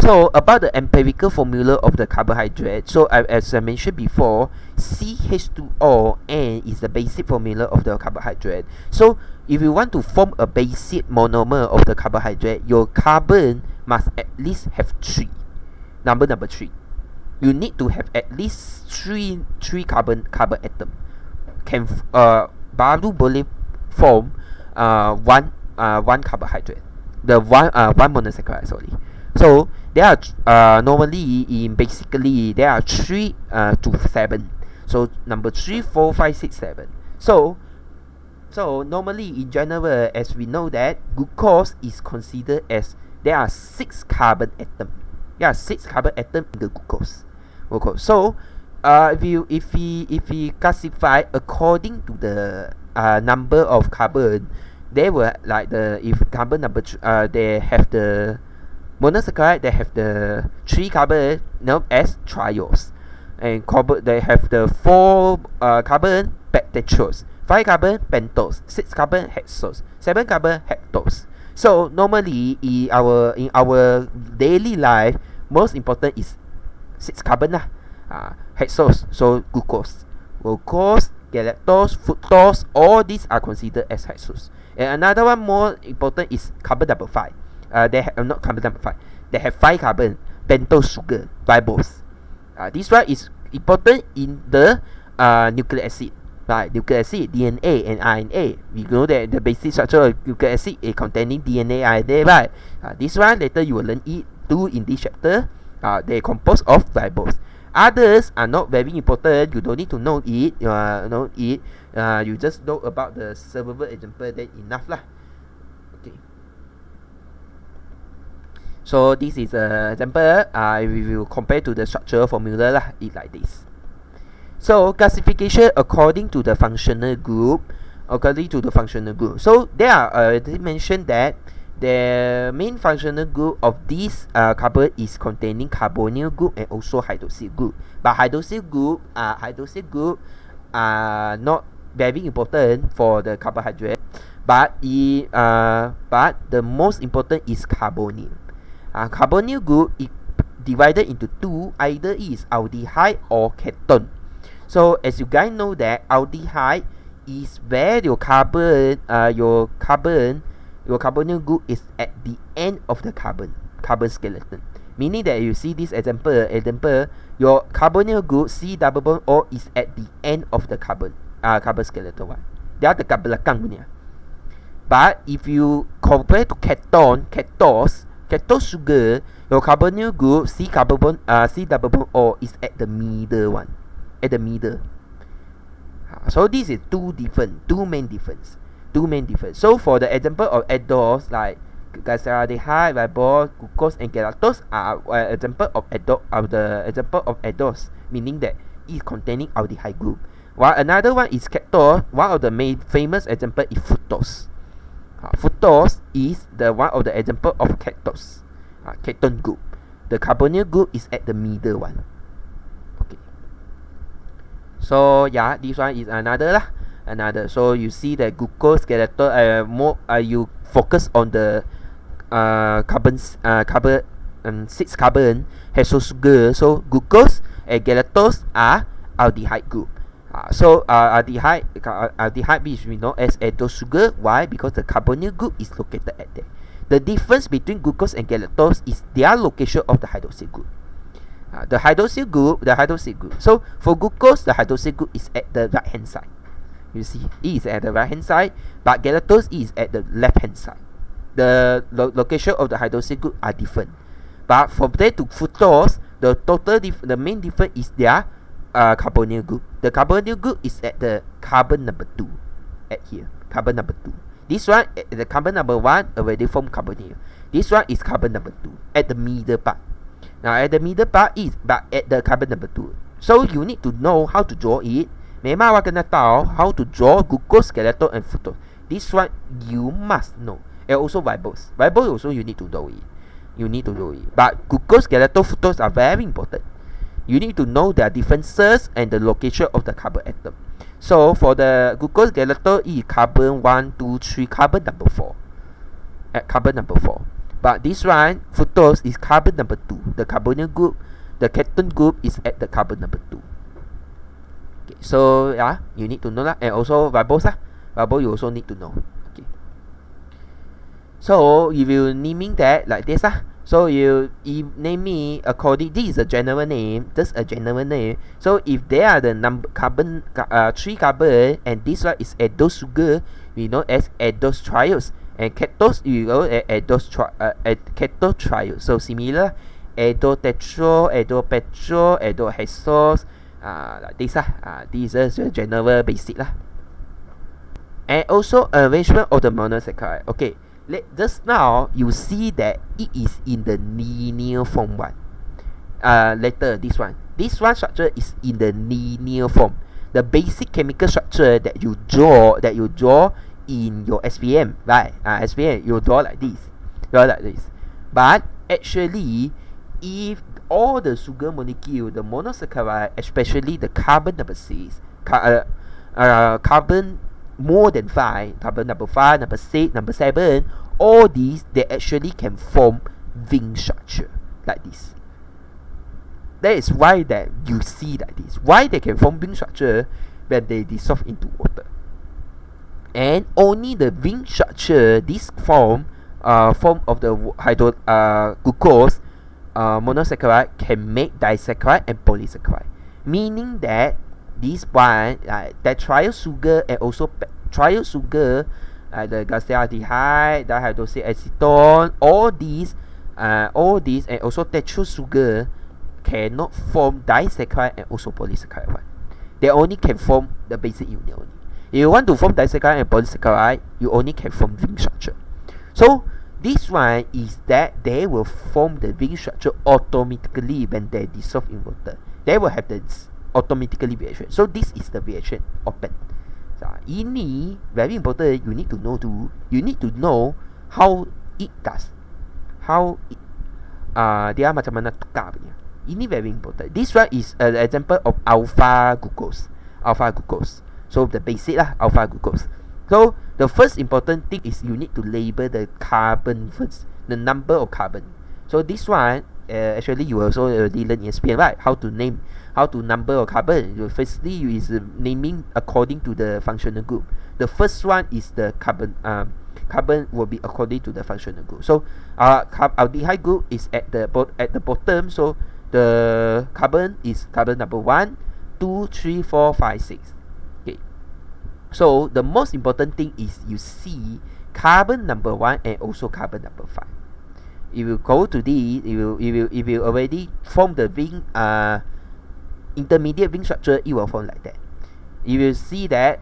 So about the empirical formula of the carbohydrate. So as I mentioned before, CH2O is the basic formula of the carbohydrate. So if you want to form a basic monomer of the carbohydrate, your carbon must at least have 3. Number 3. You need to have at least 3 carbon atom. Can baru boleh form one carbohydrate. The one monosaccharide, sorry. So there are normally basically there are 3 to 7. So number 3, 4, 5, 6, 7. So normally in general, as we know that glucose is considered as there are 6 carbon atom. There are 6 carbon atom in the glucose. So if we classify according to the number of carbon, they were like if carbon number they have the monosaccharide, they have the 3 carbon known as triose, and they have the 4 carbon tetrose, 5 carbon pentose, 6 carbon hexose, 7 carbon hexose. So normally in our daily life, most important is 6 carbon lah. Hexose, so glucose, galactose, fructose, all these are considered as hexose. And another one more important is carbon number 5. They have not carbon number 5. They have 5 carbon pentose sugar, ribose. This one is important in the nucleic acid, right? Nucleic acid, DNA and RNA. We know that the basic structure of nucleic acid is containing DNA, RNA, right? This one later you will learn it too in this chapter. They are composed of ribose. Others are not very important. You don't need to know it. You just know about the servable example, then enough lah. Okay. So this is an example. We will compare to the structural formula lah. It like this. So classification according to the functional group. So there are already mentioned that the main functional group of this carbon is containing carbonyl group and also hydroxyl group. But hydroxyl group are not very important for the carbohydrate. But the most important is carbonyl. Carbonyl group is divided into 2. Either is aldehyde or ketone. So as you guys know that aldehyde is where your carbonyl group is at the end of the carbon skeleton. Meaning that you see this example, your carbonyl group C double bond O is at the end of the carbon skeleton one. Dia dekat belakang punya. But if you compare to ketose sugar, your carbonyl group C double bond O is at the middle one. At the middle. So this is two main difference. So for the example of aldose like glyceraldehyde, ribose, glucose, and galactose are example of aldose, meaning that it is containing aldehyde group. While another one is ketone. One of the main famous example is fructose. Fructose is the one of the example of ketose, ketone group. The carbonyl group is at the middle one. Okay. So yeah, this one is another lah. So you see that glucose, galactose, you focus on the 6 carbon hexose sugar. So glucose and galactose are aldehyde group. So aldehyde which we know as aldose sugar. Why? Because the carbonyl group is located at there. The difference between glucose and galactose is their location of the hydroxyl group. The hydroxyl group. So for glucose, the hydroxyl group is at the right hand side. You see, it is at the right hand side, but galactose is at the left hand side. The location of the hydroxyl group are different. But from there to fructose, the main difference is their carbonyl group. The carbonyl group is at the carbon number 2. At here, carbon number 2. This one, the carbon number 1 already formed carbonyl. This one is carbon number 2 at the middle part. Now at the middle part is but at the carbon number 2. So you need to know how to draw it. Memang awak kena tahu how to draw glucose, galactose, and fructose. This one you must know. and also ribose. Ribose also you need to know it. You need to know it. But glucose, galactose, fructose are very important. You need to know their differences and the location of the carbon atom. So for the glucose, galactose is carbon 1, 2, 3, carbon number 4. At carbon number 4. But this one, fructose, is carbon number 2. The carbonyl group, the ketone group is at the carbon number 2. Okay, so yeah, you need to know that. And also ribose, ribose you also need to know. Okay. So if you naming that like this, so you name me according, this is a general name, just a general name. So if there are the number carbon, 3 carbon, and this one is aldose sugar, we know as aldose triose. And ketose, you go at ketose triose. So similar, aldotetro, aldopetro, aldohexose, like this these are the general basic And also arrangement of the monosaccharide. Okay, just now you see that it is in the linear form one. Later this one structure is in the linear form. The basic chemical structure that you draw in your SPM, right? SPM you draw like this, But actually, if all the sugar molecule, the monosaccharide, especially the carbon number 6, carbon more than 5, carbon number 5, number 6, number 7, all these they actually can form ring structure like this. That is why that you see like this. Why they can form ring structure when they dissolve into water. And only the ring structure, this form of the glucose monosaccharide can make disaccharide and polysaccharide. Meaning that this one, that triose sugar and also triose sugar, the glyceraldehyde, dihydroxyacetone, all these and also tetrose sugar cannot form disaccharide and also polysaccharide one. They only can form the basic unit only. If you want to form disaccharide and polysaccharide, you only can form ring structure. So this one is that they will form the ring structure automatically when they dissolve in water. They will have this automatically reaction. So this is the reaction open. So ini very important. You need to know too. You need to know how it does. How it, dia macam mana tukar punya. Ini very important. This one is an example of alpha glucose. So the basic alpha glucose. So the first important thing is you need to label the carbon first, the number of carbon. So this one actually you also already learn in SPM, right? How to number of carbon. Firstly, you is naming according to the functional group. The first one is the carbon. Carbon will be according to the functional group. So aldehyde group is at the bottom. So the carbon is carbon number 1, 2, 3, 4, 5, 6. Okay. So the most important thing is you see carbon number 1 and also carbon number 5. If you go to this, if you already form the ring, intermediate ring structure, it will form like that. If you see that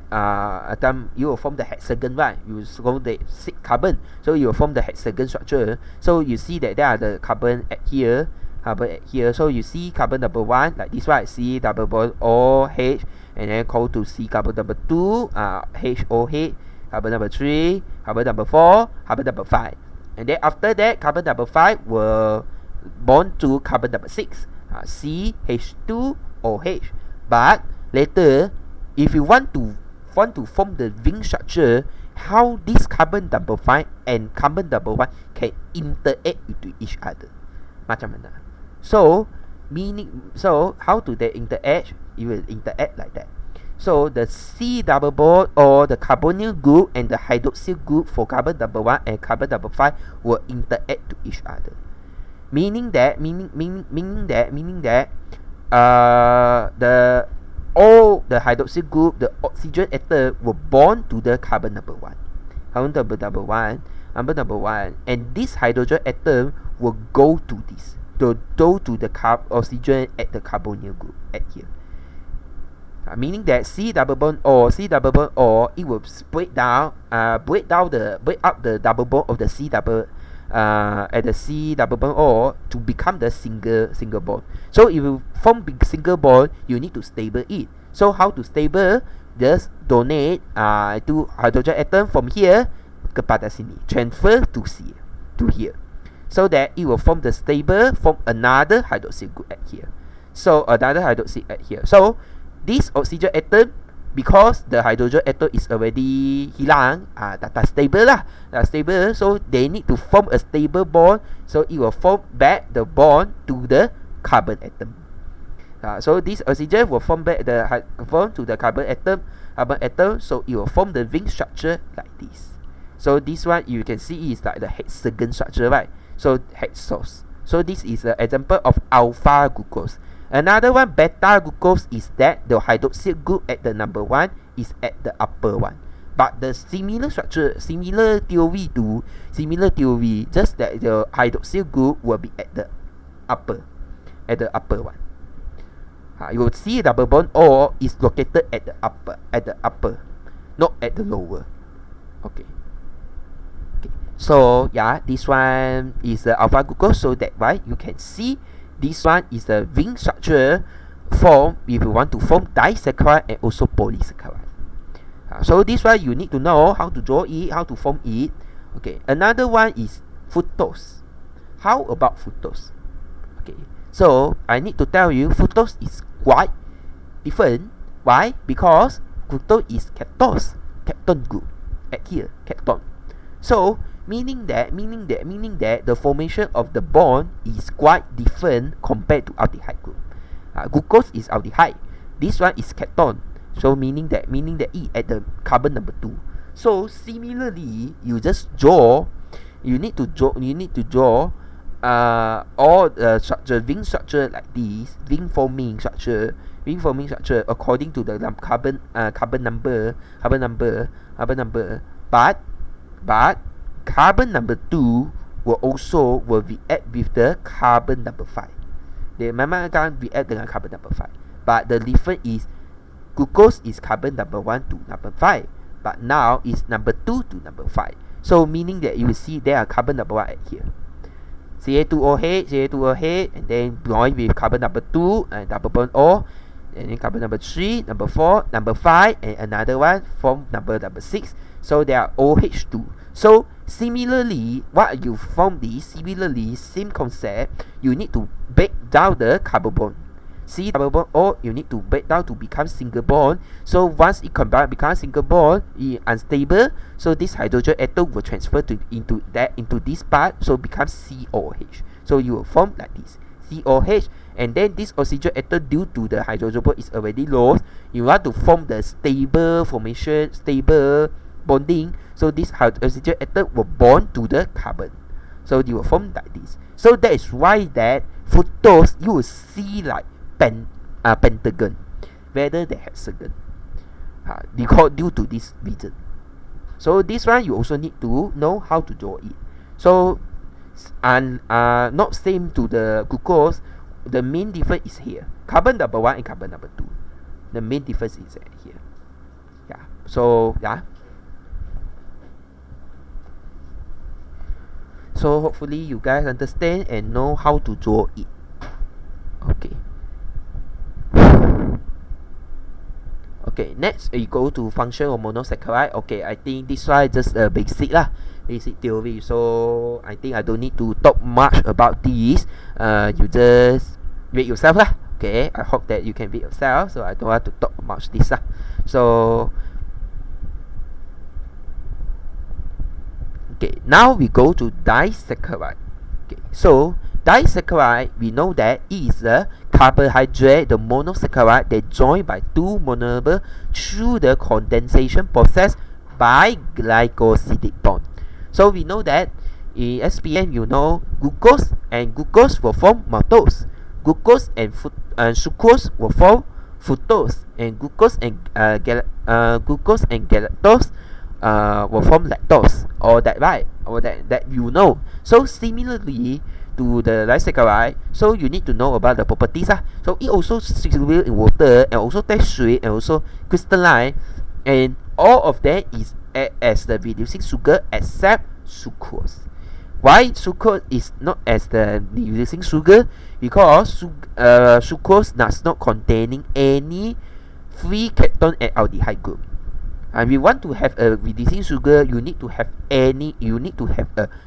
you will form the hexagon, right? You will form the 6 carbon, so you will form the hexagon structure. So you see that there are the carbon at here, So you see carbon number 1 like this, right? C double bond O H, and then go to C carbon number 2, H O H, carbon number 3, carbon number 4, carbon number 5. And then after that, carbon number 5 will bond to carbon number 6, CH2OH. But later, if you want to form the ring structure, how this carbon number 5 and carbon number 1 can interact with each other. Macam mana? So how do they interact? It will interact like that. So the C double bond or the carbonyl group and the hydroxyl group for carbon number 1 and carbon number 5 will interact to each other. Meaning that all the hydroxyl group, the oxygen atom will bond to the carbon number 1. Carbon number one, and this hydrogen atom will go to this. To the oxygen at the carbonyl group at here. Meaning that C double bond or it will break up the double bond of the C double at the C double bond or to become the single bond. So if you form big single bond, you need to stable it. So how to stable? Just donate to hydrogen atom from here, kepada sini, transfer to here, so that it will form another hydroxyl group at here. So another hydroxyl at here. So this oxygen atom, because the hydrogen atom is already hilang, tak stable lah, so they need to form a stable bond, so it will form back the bond to the carbon atom. So this oxygen will form back to the carbon atom, so it will form the ring structure like this. So this one you can see is like the hexagon structure, right? So hexose. So this is an example of alpha glucose. Another one, beta glucose, is that the hydroxyl group at the number 1 is at the upper one. But the similar structure, similar theory, just that the hydroxyl group will be at the upper one. You will see double bond O is located at the upper, not at the lower. Okay. So yeah, this one is the alpha glucose. So that why you can see this one is the ring structure form if you want to form disaccharide and also polysaccharide. So this one you need to know how to draw it, how to form it. Okay. Another one is fructose. How about fructose? Okay. So I need to tell you, fructose is quite different. Why? Because fructose is ketone group at here, ketone. So meaning that the formation of the bond is quite different compared to aldehyde group. Glucose is aldehyde. This one is ketone. So meaning that E at the carbon number 2. So similarly, you need to draw all the structure, ring structure like this, ring forming structure according to the carbon number. But carbon number 2 will react with the carbon number 5. They memang akan react dengan carbon number 5. But the difference is glucose is carbon number 1 to number 5. But now is number 2 to number 5. So meaning that you will see there are carbon number 1 at here. Ca2OH, and then join with carbon number 2 and double bond O, and then carbon number 3, number 4, number 5, and another one form number 6. So they are OH2. So similarly, what you form this, same concept, you need to break down the carbon bond. See double bond O, you need to break down to become single bond. So once it becomes single bond, it unstable. So this hydrogen atom will transfer into this part, so becomes COH. So you will form like this, COH, and then this oxygen atom, due to the hydrogen bond is already lost, you want to form the stable formation, stable bonding. So this oxygen atom will bond to the carbon. So you will form like this. So that is why that fructose you will see like pentagon rather than hexagon, due to this reason. So this one you also need to know how to draw it. So not same to the glucose. The main difference is here, carbon number 1 and carbon number 2. The main difference is here. Yeah. So yeah. So hopefully you guys understand and know how to draw it. Okay. Okay, next you go to function of monosaccharide. Okay, I think this one is just a basic theory. So I think I don't need to talk much about this. You just read yourself lah. Okay, I hope that you can read yourself. So I don't want to talk much this lah. So okay, now we go to disaccharide. Okay, so disaccharide, we know that it is a carbohydrate, the monosaccharide that joined by two monomers through the condensation process by glycosidic bond. So we know that in SPM, you know, glucose will form maltose, glucose and sucrose will form fructose, and glucose and galactose will form lactose. Or that right? Or that you know. So similarly to the disaccharide, so you need to know about the properties. So it also soluble in water and also texture and also crystalline, and all of that is as the reducing sugar except sucrose. Why sucrose is not as the reducing sugar? Because sucrose does not containing any free ketone and aldehyde group. We want to have a reducing sugar, you need to have a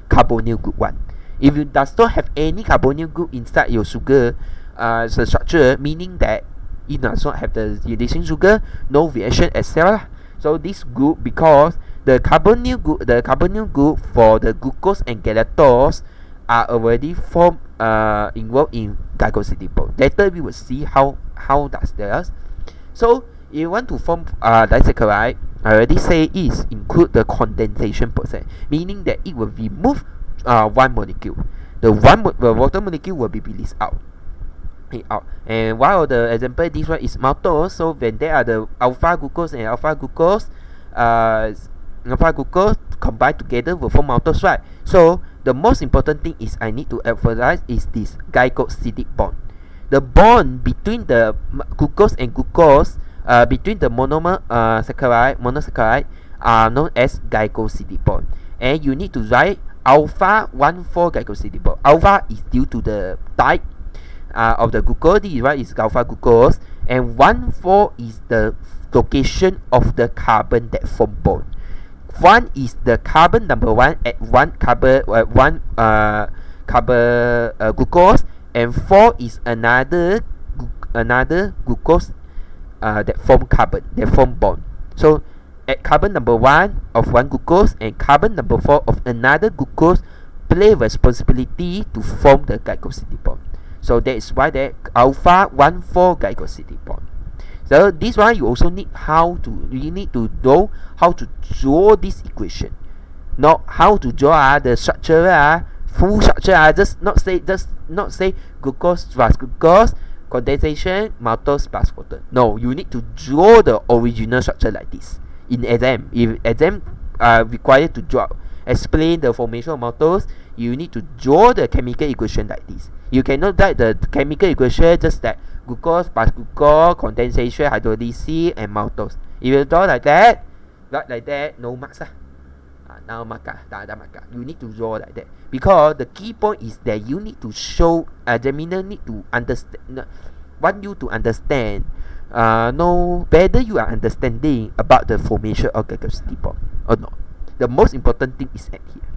carbonyl group 1. If you does not have any carbonyl group inside your sugar the structure, meaning that it does not have the reducing sugar, no reaction as well. So this group, because the carbonyl group for the glucose and galactose are already formed involved in glyceraldehydes. Later we will see how does this. So if you want to form disaccharide, I already say is include the condensation process, meaning that it will remove one molecule. The water molecule will be released out. And one of the example, this one is maltose. So when there are the alpha glucose and alpha glucose combine together will form maltose, right? So the most important thing is I need to emphasize is this glycosidic bond. The bond between the glucose and glucose, between the monosaccharide are known as glycosidic bond. And you need to write alpha 1,4 glycosidic bond. Alpha is due to the type of the glucose, this is alpha glucose, and 1,4 is the location of the carbon that form bond. 1 is the carbon number 1 at one glucose, and 4 is another glucose that form bond. So at carbon number 1 of one glucose and carbon number 4 of another glucose play responsibility to form the glycosidic bond. So that is why that alpha 1,4 glycosidic bond. So this one you also need you need to know how to draw this equation. Not how to draw the structure, full structure. Just not say glucose plus glucose, condensation, maltose plus water. No, you need to draw the original structure like this. In exam, if exam required to explain the formation of maltose, you need to draw the chemical equation like this. You cannot write the chemical equation just that glucose plus glucose, condensation, hydrolysis, and maltose. If you draw like that, no marks now mark tak ada mark. You need to draw like that, because the key point is that you need to show examiner need to understand, want you to understand know whether you are understanding about the formation of glycosidic bond or not. The most important thing is at here.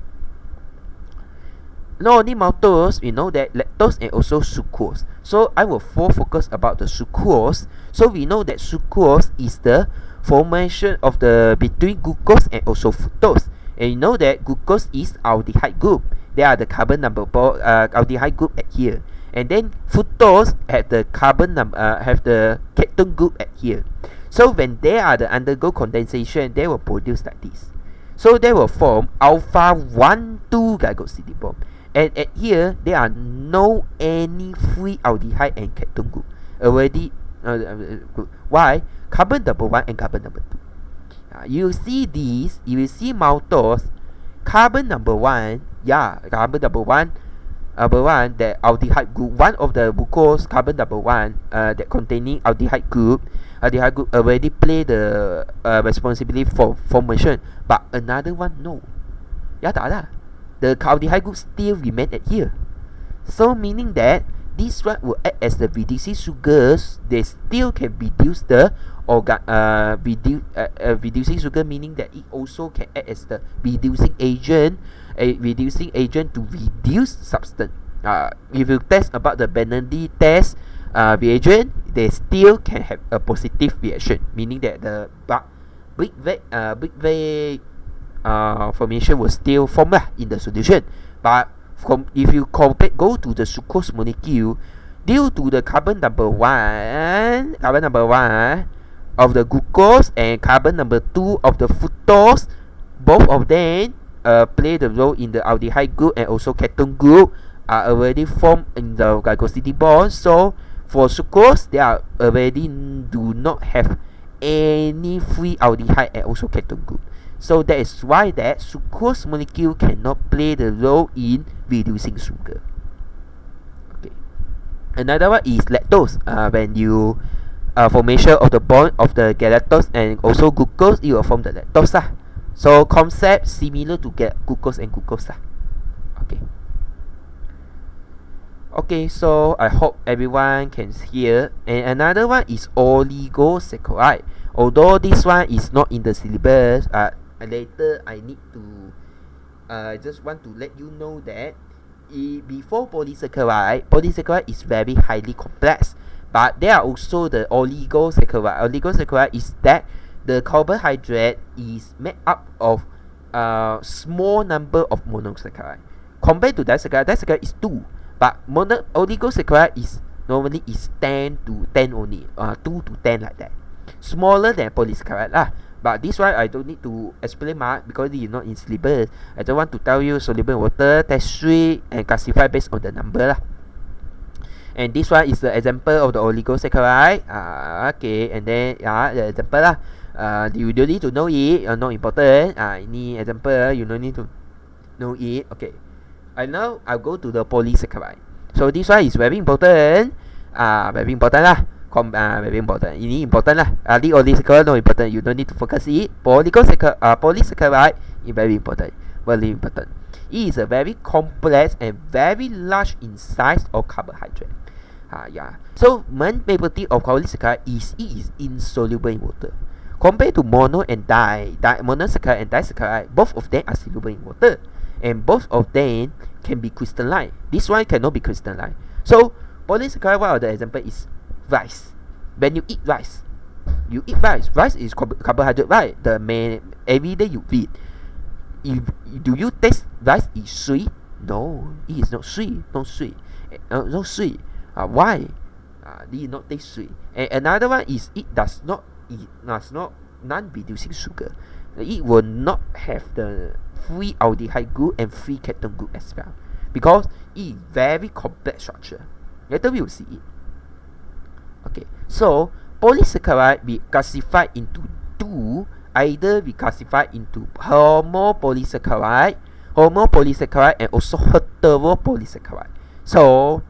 Not only maltose, we know that lactose and also sucrose. So I will focus about the sucrose. So we know that sucrose is the formation of the between glucose and also fructose. And you know that glucose is aldehyde group. There are the carbon number aldehyde group at here. And then fructose have the have the ketone group at here. So when they are the undergo condensation, they will produce like this. So they will form alpha 1,2 glycosidic bond. And at here, there are no any free aldehyde and ketone group already. Why? Carbon number 1 and carbon number 2. You see this. You will see maltose. Carbon number 1. Yeah, carbon number 1. The aldehyde group. One of the glucose carbon number 1 that containing aldehyde group. Aldehyde group already play the responsibility for formation. But another one no. Ya tak ada. The aldehyde group still remain at here. So meaning that this one will act as the reducing sugars. They still can reduce the reducing sugar, meaning that it also can act as the reducing agent, to reduce substance. If you test about the Benedict test reagent, they still can have a positive reaction, meaning that the big formation will still form in the solution. But if you go to the sucrose molecule, due to the carbon number 1 of the glucose and carbon number 2 of the fructose, both of them play the role in the aldehyde group and also ketone group are already formed in the glycosidic bond. So for sucrose, they are already do not have any free aldehyde and also ketone group. So that is why that sucrose molecule cannot play the role in reducing sugar. Okay. Another one is lactose. When you formation of the bond of the galactose and also glucose, it will form the lactose. So concept similar to glucose and glucose. Okay. Okay, so I hope everyone can hear. And another one is oligosaccharide. Although this one is not in the syllabus, later I need to just want to let you know that before polysaccharide is very highly complex. But there are also the oligosaccharide. Oligosaccharide is that the carbohydrate is made up of small number of monosaccharide. Compared to disaccharide is 2. But oligosaccharide is normally is 10 to 10 only. 2 to 10 like that. Smaller than polysaccharide lah. But this one I don't need to explain much because it is not in syllabus. I just want to tell you soluble in water, test streak, and classify based on the number lah. And this one is the example of the oligosaccharide. Okay, and then the example lah. You don't need to know it, not important. Ini example, you don't need to know it. Okay. And now I'll go to the polysaccharide. So this one is very important. Very important lah. Very important. Ini important lah. The oligosaccharide not important. You don't need to focus it. Polysaccharide is very important. Very important. It is a very complex and very large in size of carbohydrate. So main property of polysaccharide is it is insoluble in water. Compared to mono and monosaccharide and disaccharide, both of them are soluble in water, and both of them can be crystalline. This one cannot be crystalline. So polysaccharide, one of the example is rice. When you eat rice, rice is carbohydrate, right? The main every day you eat. Do you taste rice is sweet? No, it is not sweet. Not sweet. Not sweet. Why? It is not taste sweet. And another one is it does not non-reducing sugar. It will not have the free aldehyde group and free ketone group as well, because it is very complex structure. Later we will see it. Okay, so polysaccharide we classify into 2. Either we classify into homopolysaccharide, and also heteropolysaccharide. So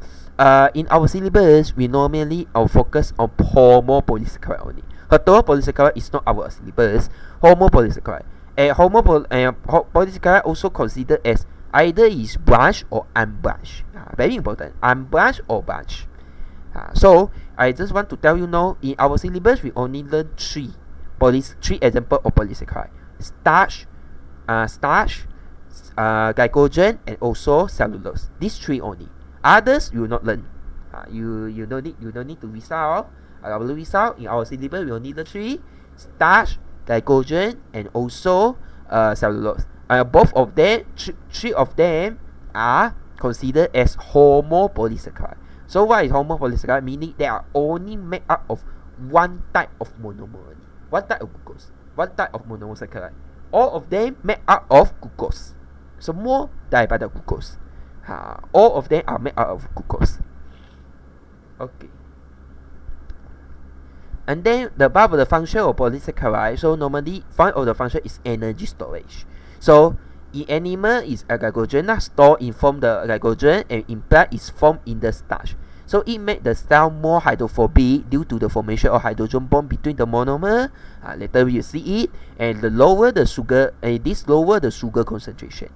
in our syllabus, we normally focus on homopolysaccharide only. Heteropolysaccharide is not our syllabus. Homopolysaccharide. And polysaccharide also considered as either is branched or unbranched. Very important. Unbranched or branched. So I just want to tell you now, in our syllabus we only learn 3 example of polysaccharide: starch, glycogen, and also cellulose. These 3 only. Others you will not learn. You don't need to result. I will result in our syllabus. We only learn 3: starch, glycogen, and also cellulose. Both of them, 3 of them are considered as homopolysaccharide. So what is homopolysaccharide? Meaning they are only made up of one type of monomer, one type of glucose, one type of monosaccharide. All of them made up of glucose. So more derivative glucose. All of them are made out of glucose. Okay. And then the above the function of polysaccharide. So normally one of the function is energy storage. So in animal is a glycogen stored in form the glycogen, and in plant is formed in the starch. So it makes the cell more hydrophobic due to the formation of hydrogen bond between the monomer. Later we will see it. And the lower the sugar, this lower the sugar concentration.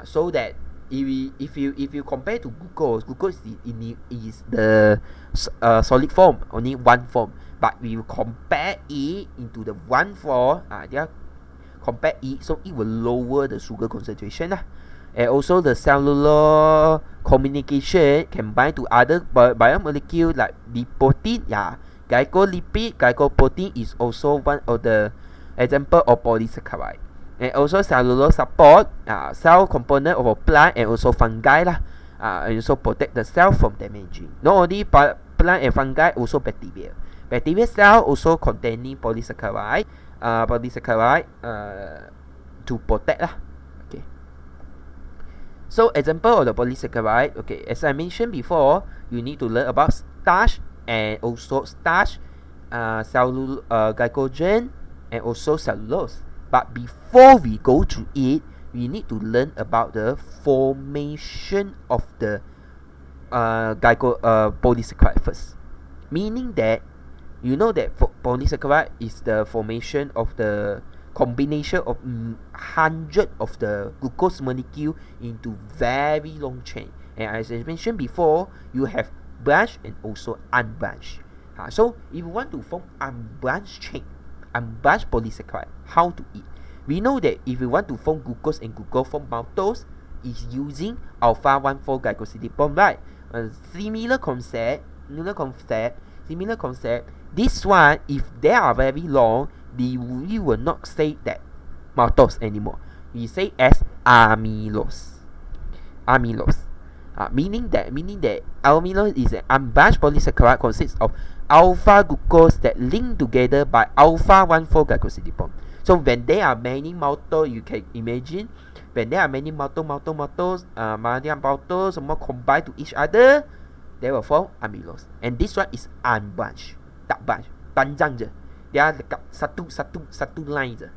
So that if you compare to glucose is the solid form, only one form. But we will compare it into the one form. Compare it, so it will lower the sugar concentration. And also the cellular communication can bind to other biomolecule like lipoprotein. Glycolipid, glycoprotein is also one of the example of polysaccharide. And also cellular support, cell component of a plant and also fungi and also protect the cell from damaging. Not only plant and fungi, also bacteria. Bacteria cell also containing polysaccharide, to protect Okay. So example of the polysaccharide. Okay, as I mentioned before, you need to learn about starch and also glycogen and also cellulose. But before we go to it, we need to learn about the formation of the polysaccharide first. Meaning that you know that polysaccharide is the formation of the combination of 100 of the glucose molecule into very long chain. And as I mentioned before, you have branched and also unbranched. So if you want to form unbranched chain, unbranched polysaccharide. How to eat? We know that if we want to form glucose and glucose form maltose, is using alpha 1,4 glycosidiol, right? Similar concept. This one, if they are very long, we will not say that maltose anymore. We say as amylose. Meaning that amylose is an unbranched polysaccharide consists of alpha glucose that link together by alpha 1,4 glycosidiol. So when there are many maltose, you can imagine when there are many maltose, more combined to each other, they will form amylose. And this one is unbranched, tak branch, panjang je. Dia dekat satu line je.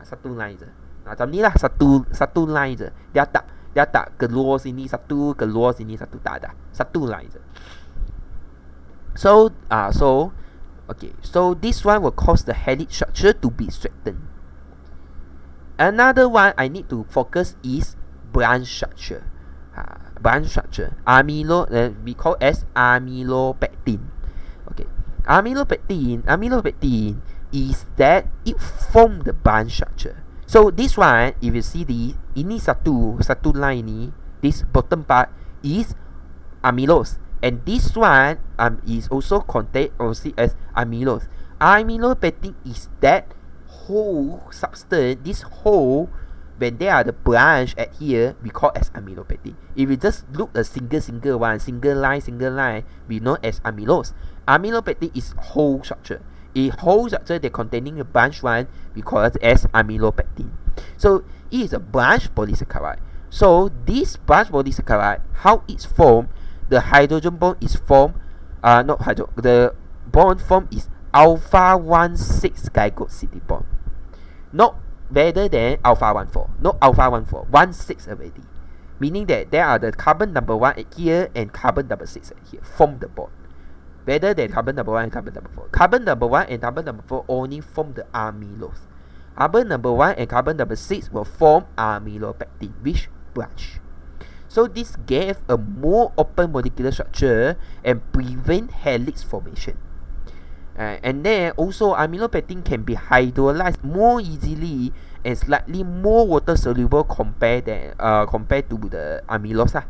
Satu line je. Macam ni lah, satu line je. Dia tak keluar sini satu, tak ada. Satu line je. So this one will cause the helix structure to be straightened. Another one I need to focus is branch structure. Branch structure. We call as amylopectin. Okay. Amylopectin is that it form the branch structure. So this one, if you see ini satu line ni, this bottom part is amylose, and this one is also contained also as amylose. Amylopectin is that whole substance, this whole, when there are the branch at here, we call as amylopectin. If you just look a single one, single line, we know as amylose. Amylopectin is whole structure. A whole structure that containing a branch one, we call it as amylopectin. So it is a branch polysaccharide. So this branch polysaccharide, how it's formed, the hydrogen bond is formed, the bond formed is alpha 1,6 glycosidiol bond. Not better than alpha 1,4. Not alpha 1,4. 1,6 already. Meaning that there are the carbon number 1 at here and carbon number 6 at here. Form the bond. Better than carbon number 1 and carbon number 4. Carbon number 1 and carbon number 4 only form the amylose. Carbon number 1 and carbon number 6 will form amylopectin, which branch. So this gave a more open molecular structure and prevent helix formation. And then also amylopectin can be hydrolyzed more easily and slightly more water soluble compared to the amylose.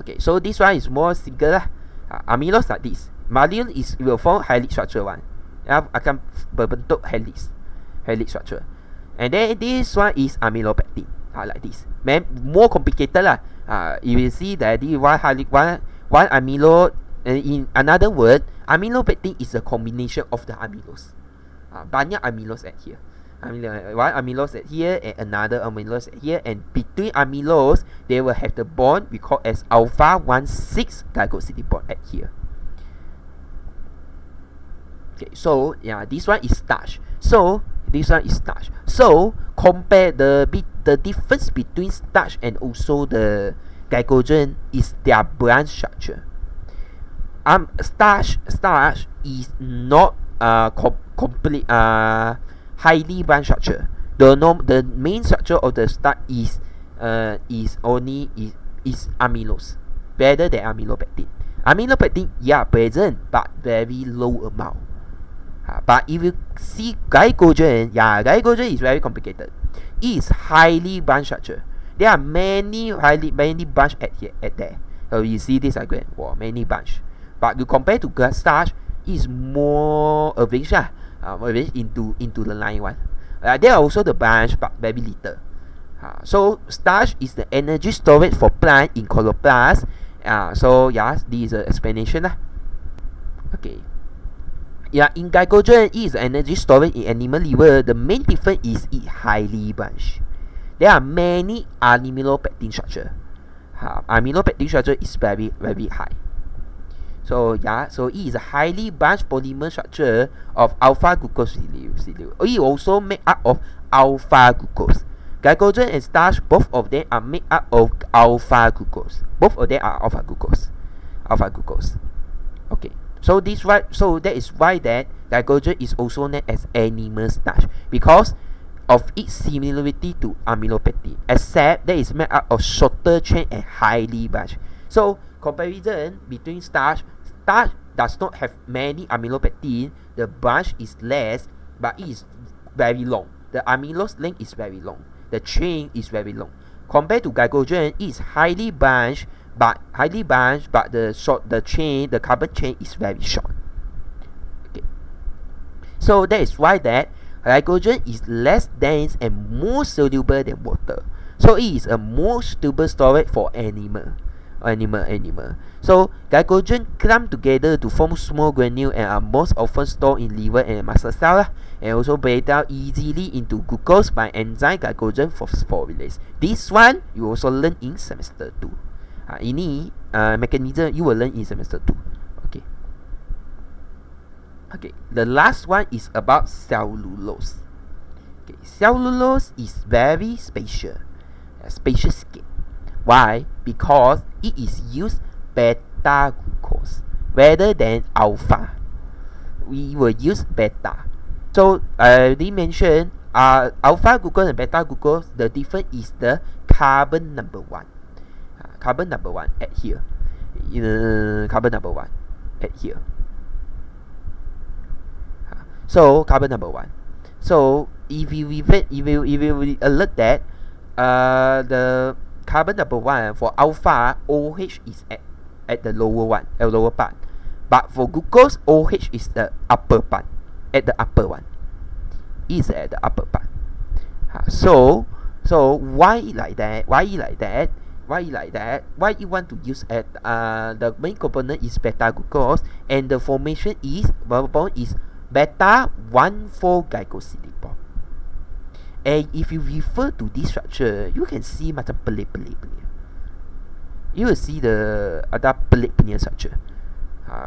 Okay, so this one is more single. Amylose like this. Malil will form helix structure one. Akan berbentuk helix structure. And then this one is amylopectin. Like this. More complicated lah. You will see that the one amylo. In another word, amylopectin is a combination of the amylose. Banyak amylose at here. One amylose at here and another amylose at here, and between amylose they will have the bond we call as alpha 1,6 glycosidiol bond at here. Okay, so yeah, this one is starch. So compare the difference between starch and also the glycogen is their branch structure. Starch is not complete highly branch structure. The main structure of the starch is amylose, better than amylopectin. Amylopectin, yeah, present but very low amount. But if you see glycogen, yeah, glycogen is very complicated. It is highly branch structure. There are many branch at here, at there. So you see this diagram, wow, many branch. But you compare to starch, it is more arranged, arranged into the line one. There are also the branch, but very little. So starch is the energy storage for plant in chloroplast. So yeah, this is an explanation. Okay. Yeah, in glycogen, it is energy storage in animal liver. The main difference is it highly branched. There are many amylopectin structure. Amylopectin structure is very high. So yeah, so it is a highly branched polymer structure of alpha glucose residue. It also made up of alpha glucose. Glycogen and starch, both of them are made up of alpha glucose. Both of them are alpha glucose. Okay. So that is why that glycogen is also known as animal starch, because of its similarity to amylopectin, except that is made up of shorter chain and highly branched. So comparison between starch does not have many amylopectin, the branch is less, but it is very long. The amylose length is very long. The chain is very long. Compared to glycogen, it is highly branched, but the chain, the carbon chain is very short. Okay. So that is why that glycogen is less dense and more soluble than water. So it is a more suitable storage for animal. So glycogen clump together to form small granules and are most often stored in liver and muscle cells, and also break down easily into glucose by enzyme glycogen phosphorylase. This one you also learn in semester 2. Ini mechanism you will learn in semester 2. Okay, the last one is about cellulose. Okay, cellulose is very special skin. Why? Because it is used beta glucose rather than alpha. We will use beta. So I already mentioned alpha glucose and beta glucose. The difference is the carbon number 1. Carbon number 1 at here. Carbon number 1 at here. So carbon number 1. So if you alert that the carbon number 1 for alpha, OH is at the lower part, but for glucose, OH is the upper part, at the upper one. Is at the upper part. So why like that? Why you want to use at the main component is beta glucose, and the formation is beta 1,4-glycosidic bond. And if you refer to this structure, you can see macam pelik-pelik punya. You will see the ada pelik punya structure.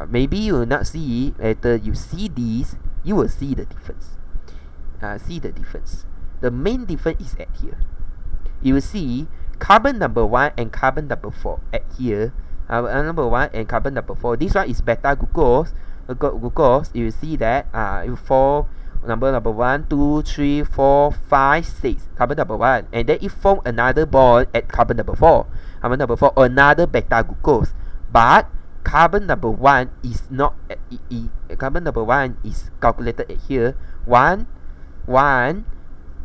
Maybe you will not see. Later you see this, you will see the difference. See the difference. The main difference is at here. You will see carbon number 1 and carbon number 4 at here. Number 1 and carbon number 4. This one is beta glucose. You will see that number 1, 2, 3, 4, 5, 6. Carbon number 1, and then it form another bond at carbon number 4. Carbon number 4, another beta glucose. But carbon number 1 is not at carbon number 1 is calculated at here. 1,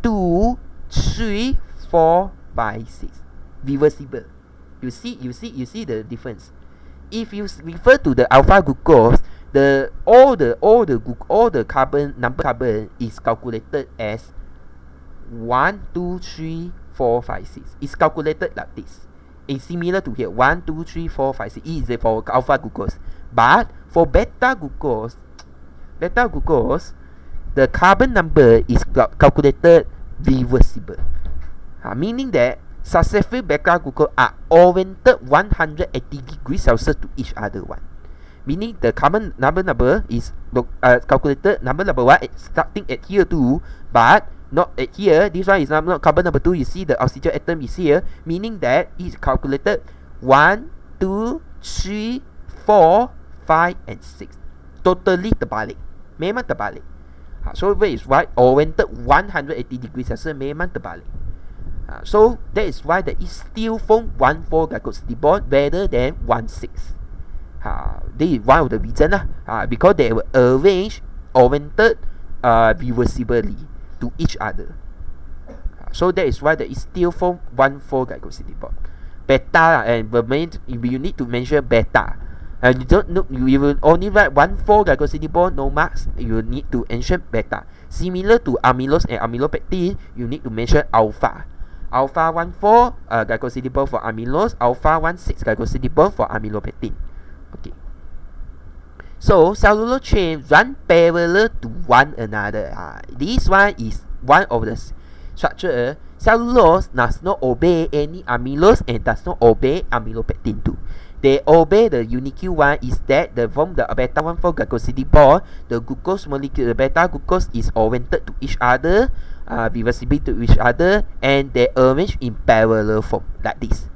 2, 3, 4, 5, 6. Reversible. You see the difference. If you refer to the alpha glucose, all the carbon is calculated as 1, 2, 3, 4, 5, 6. It's calculated like this. It's similar to here. 1, 2, 3, 4, 5, 6. It is for alpha glucose. But for beta glucose, the carbon number is calculated reversible. Meaning that successive beta glucose are oriented 180 degrees Celsius to each other one. Meaning the carbon number is calculated number 1 starting at here too, but not at here. This one is not carbon number 2. You see the oxygen atom is here, meaning that it's calculated 1, 2, 3, 4, 5, and 6. Totally terbalik. Memang terbalik. So that is why oriented 180 degrees Celsius memang terbalik. So that is why that it still form 1,4-glycosidic bond rather than 1,6. This is one of the reasons because they were arranged, oriented reversibly to each other. So that is why that it still form 1,4-glycosidic bond. Beta and the main you need to mention beta. You don't know, you will only write 1,4-glycosidic bond, no marks. You need to mention beta. Similar to amylose and amylopectin, you need to mention alpha. Alpha 1,4-glycosidic bond for amylose, alpha 1,6-glycosidic bond for amylopectin. Okay. So cellulose chain run parallel to one another. This one is one of the structure. Cellulose does not obey any amylose and does not obey amylopectin too. They obey the unique one is that they form the beta 1,4-glycosidic bond. The glucose molecule, the beta glucose is oriented to each other, reversible to each other, and they arrange in parallel form like this.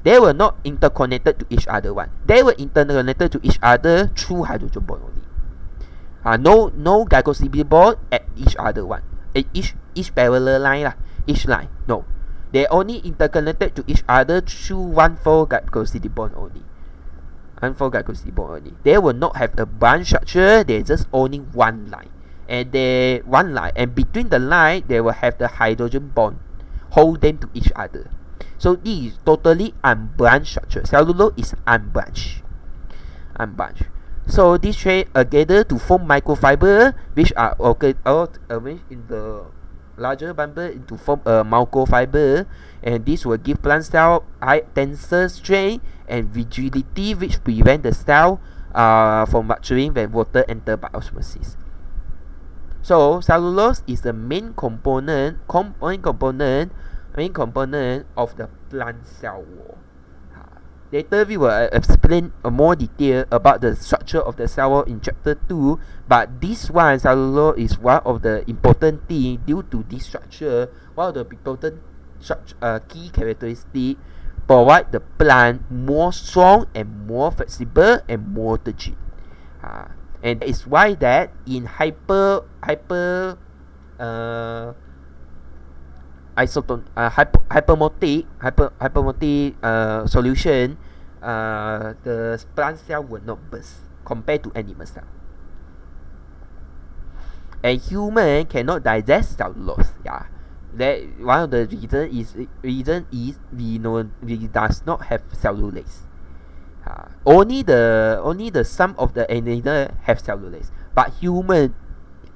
They were not interconnected to each other one. They were interconnected to each other through hydrogen bond only. No glycosidic bond at each other one. At each parallel line each line. No. They only interconnected to each other through 1,4-glycosidic bond only. Unforglycosyl bond only. They will not have a branch structure. They just only one line, and between the line they will have the hydrogen bond, hold them to each other. So this is totally unbranched structure. Cellulose is unbranched. So these traits together to form microfiber, which are arranged in the larger bundle to form a microfiber, and this will give plant cell high tensile strength and rigidity, which prevent the cell from rupturing when water enter by osmosis. So cellulose is the main component of the plant cell wall. Later we will explain more detail about the structure of the cell wall in chapter 2, but this one, cellulose, is one of the important things due to this structure. One of the important key characteristics provide the plant more strong and more flexible and more rigid. And that is why that in hypermortic solution, the plant cell will not burst compared to animal cell. And human cannot digest cellulose. That one of the reason is we does not have cellulase. Only the some of the animal have cellulase, but human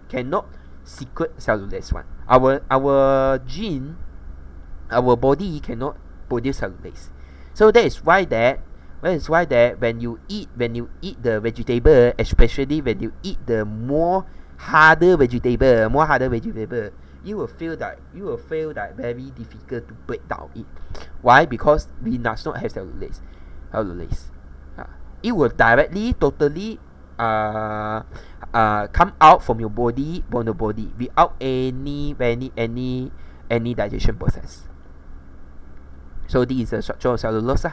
cannot secrete cellulase one. Our gene, our body cannot produce cellulase. So that is why that when you eat the vegetable, especially when you eat the more harder vegetable, you will feel that very difficult to break down it. Why? Because we does not have cellulase. It will directly, totally come out from your body, without any digestion process. So this is the structure of cellulose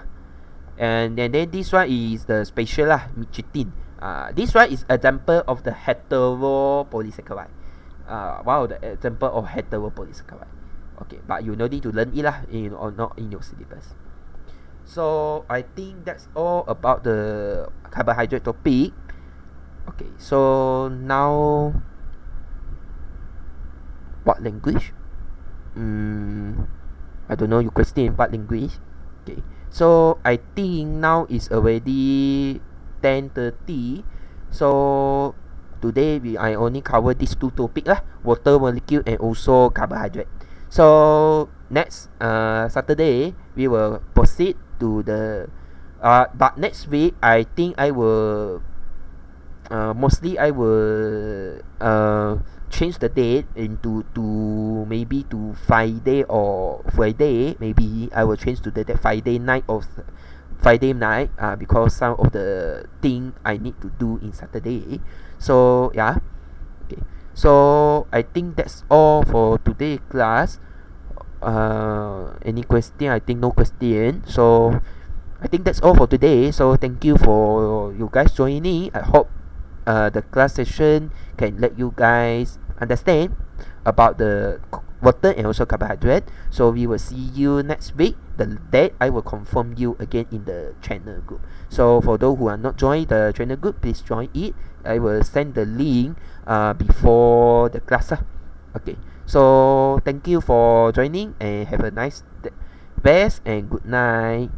and then this one is the spatial chitin. This one is example of the heteropolysaccharide. One of the example of heteropolysaccharide. Okay, but you no need to learn it or not in your syllabus. So I think that's all about the carbohydrate topic. Okay, so now what language? I don't know your question. What language? Okay, so I think now is already 10:30. So today I only cover these two topics water molecule and also carbohydrate. So next Saturday we will proceed to the but next week I think I will mostly I will change the date into maybe to Friday or Friday. Maybe I will change to the Friday night or Friday night because some of the thing I need to do in Saturday. So yeah, okay. So I think that's all for today's class. Any question? I think no question. So I think that's all for today. So thank you for you guys joining. I hope the class session can let you guys understand about the water and also carbohydrate. So we will see you next week. The date I will confirm you again in the channel group. So for those who are not joined the channel group, please join it. I will send the link before the class. Okay. So thank you for joining and have a nice rest and good night.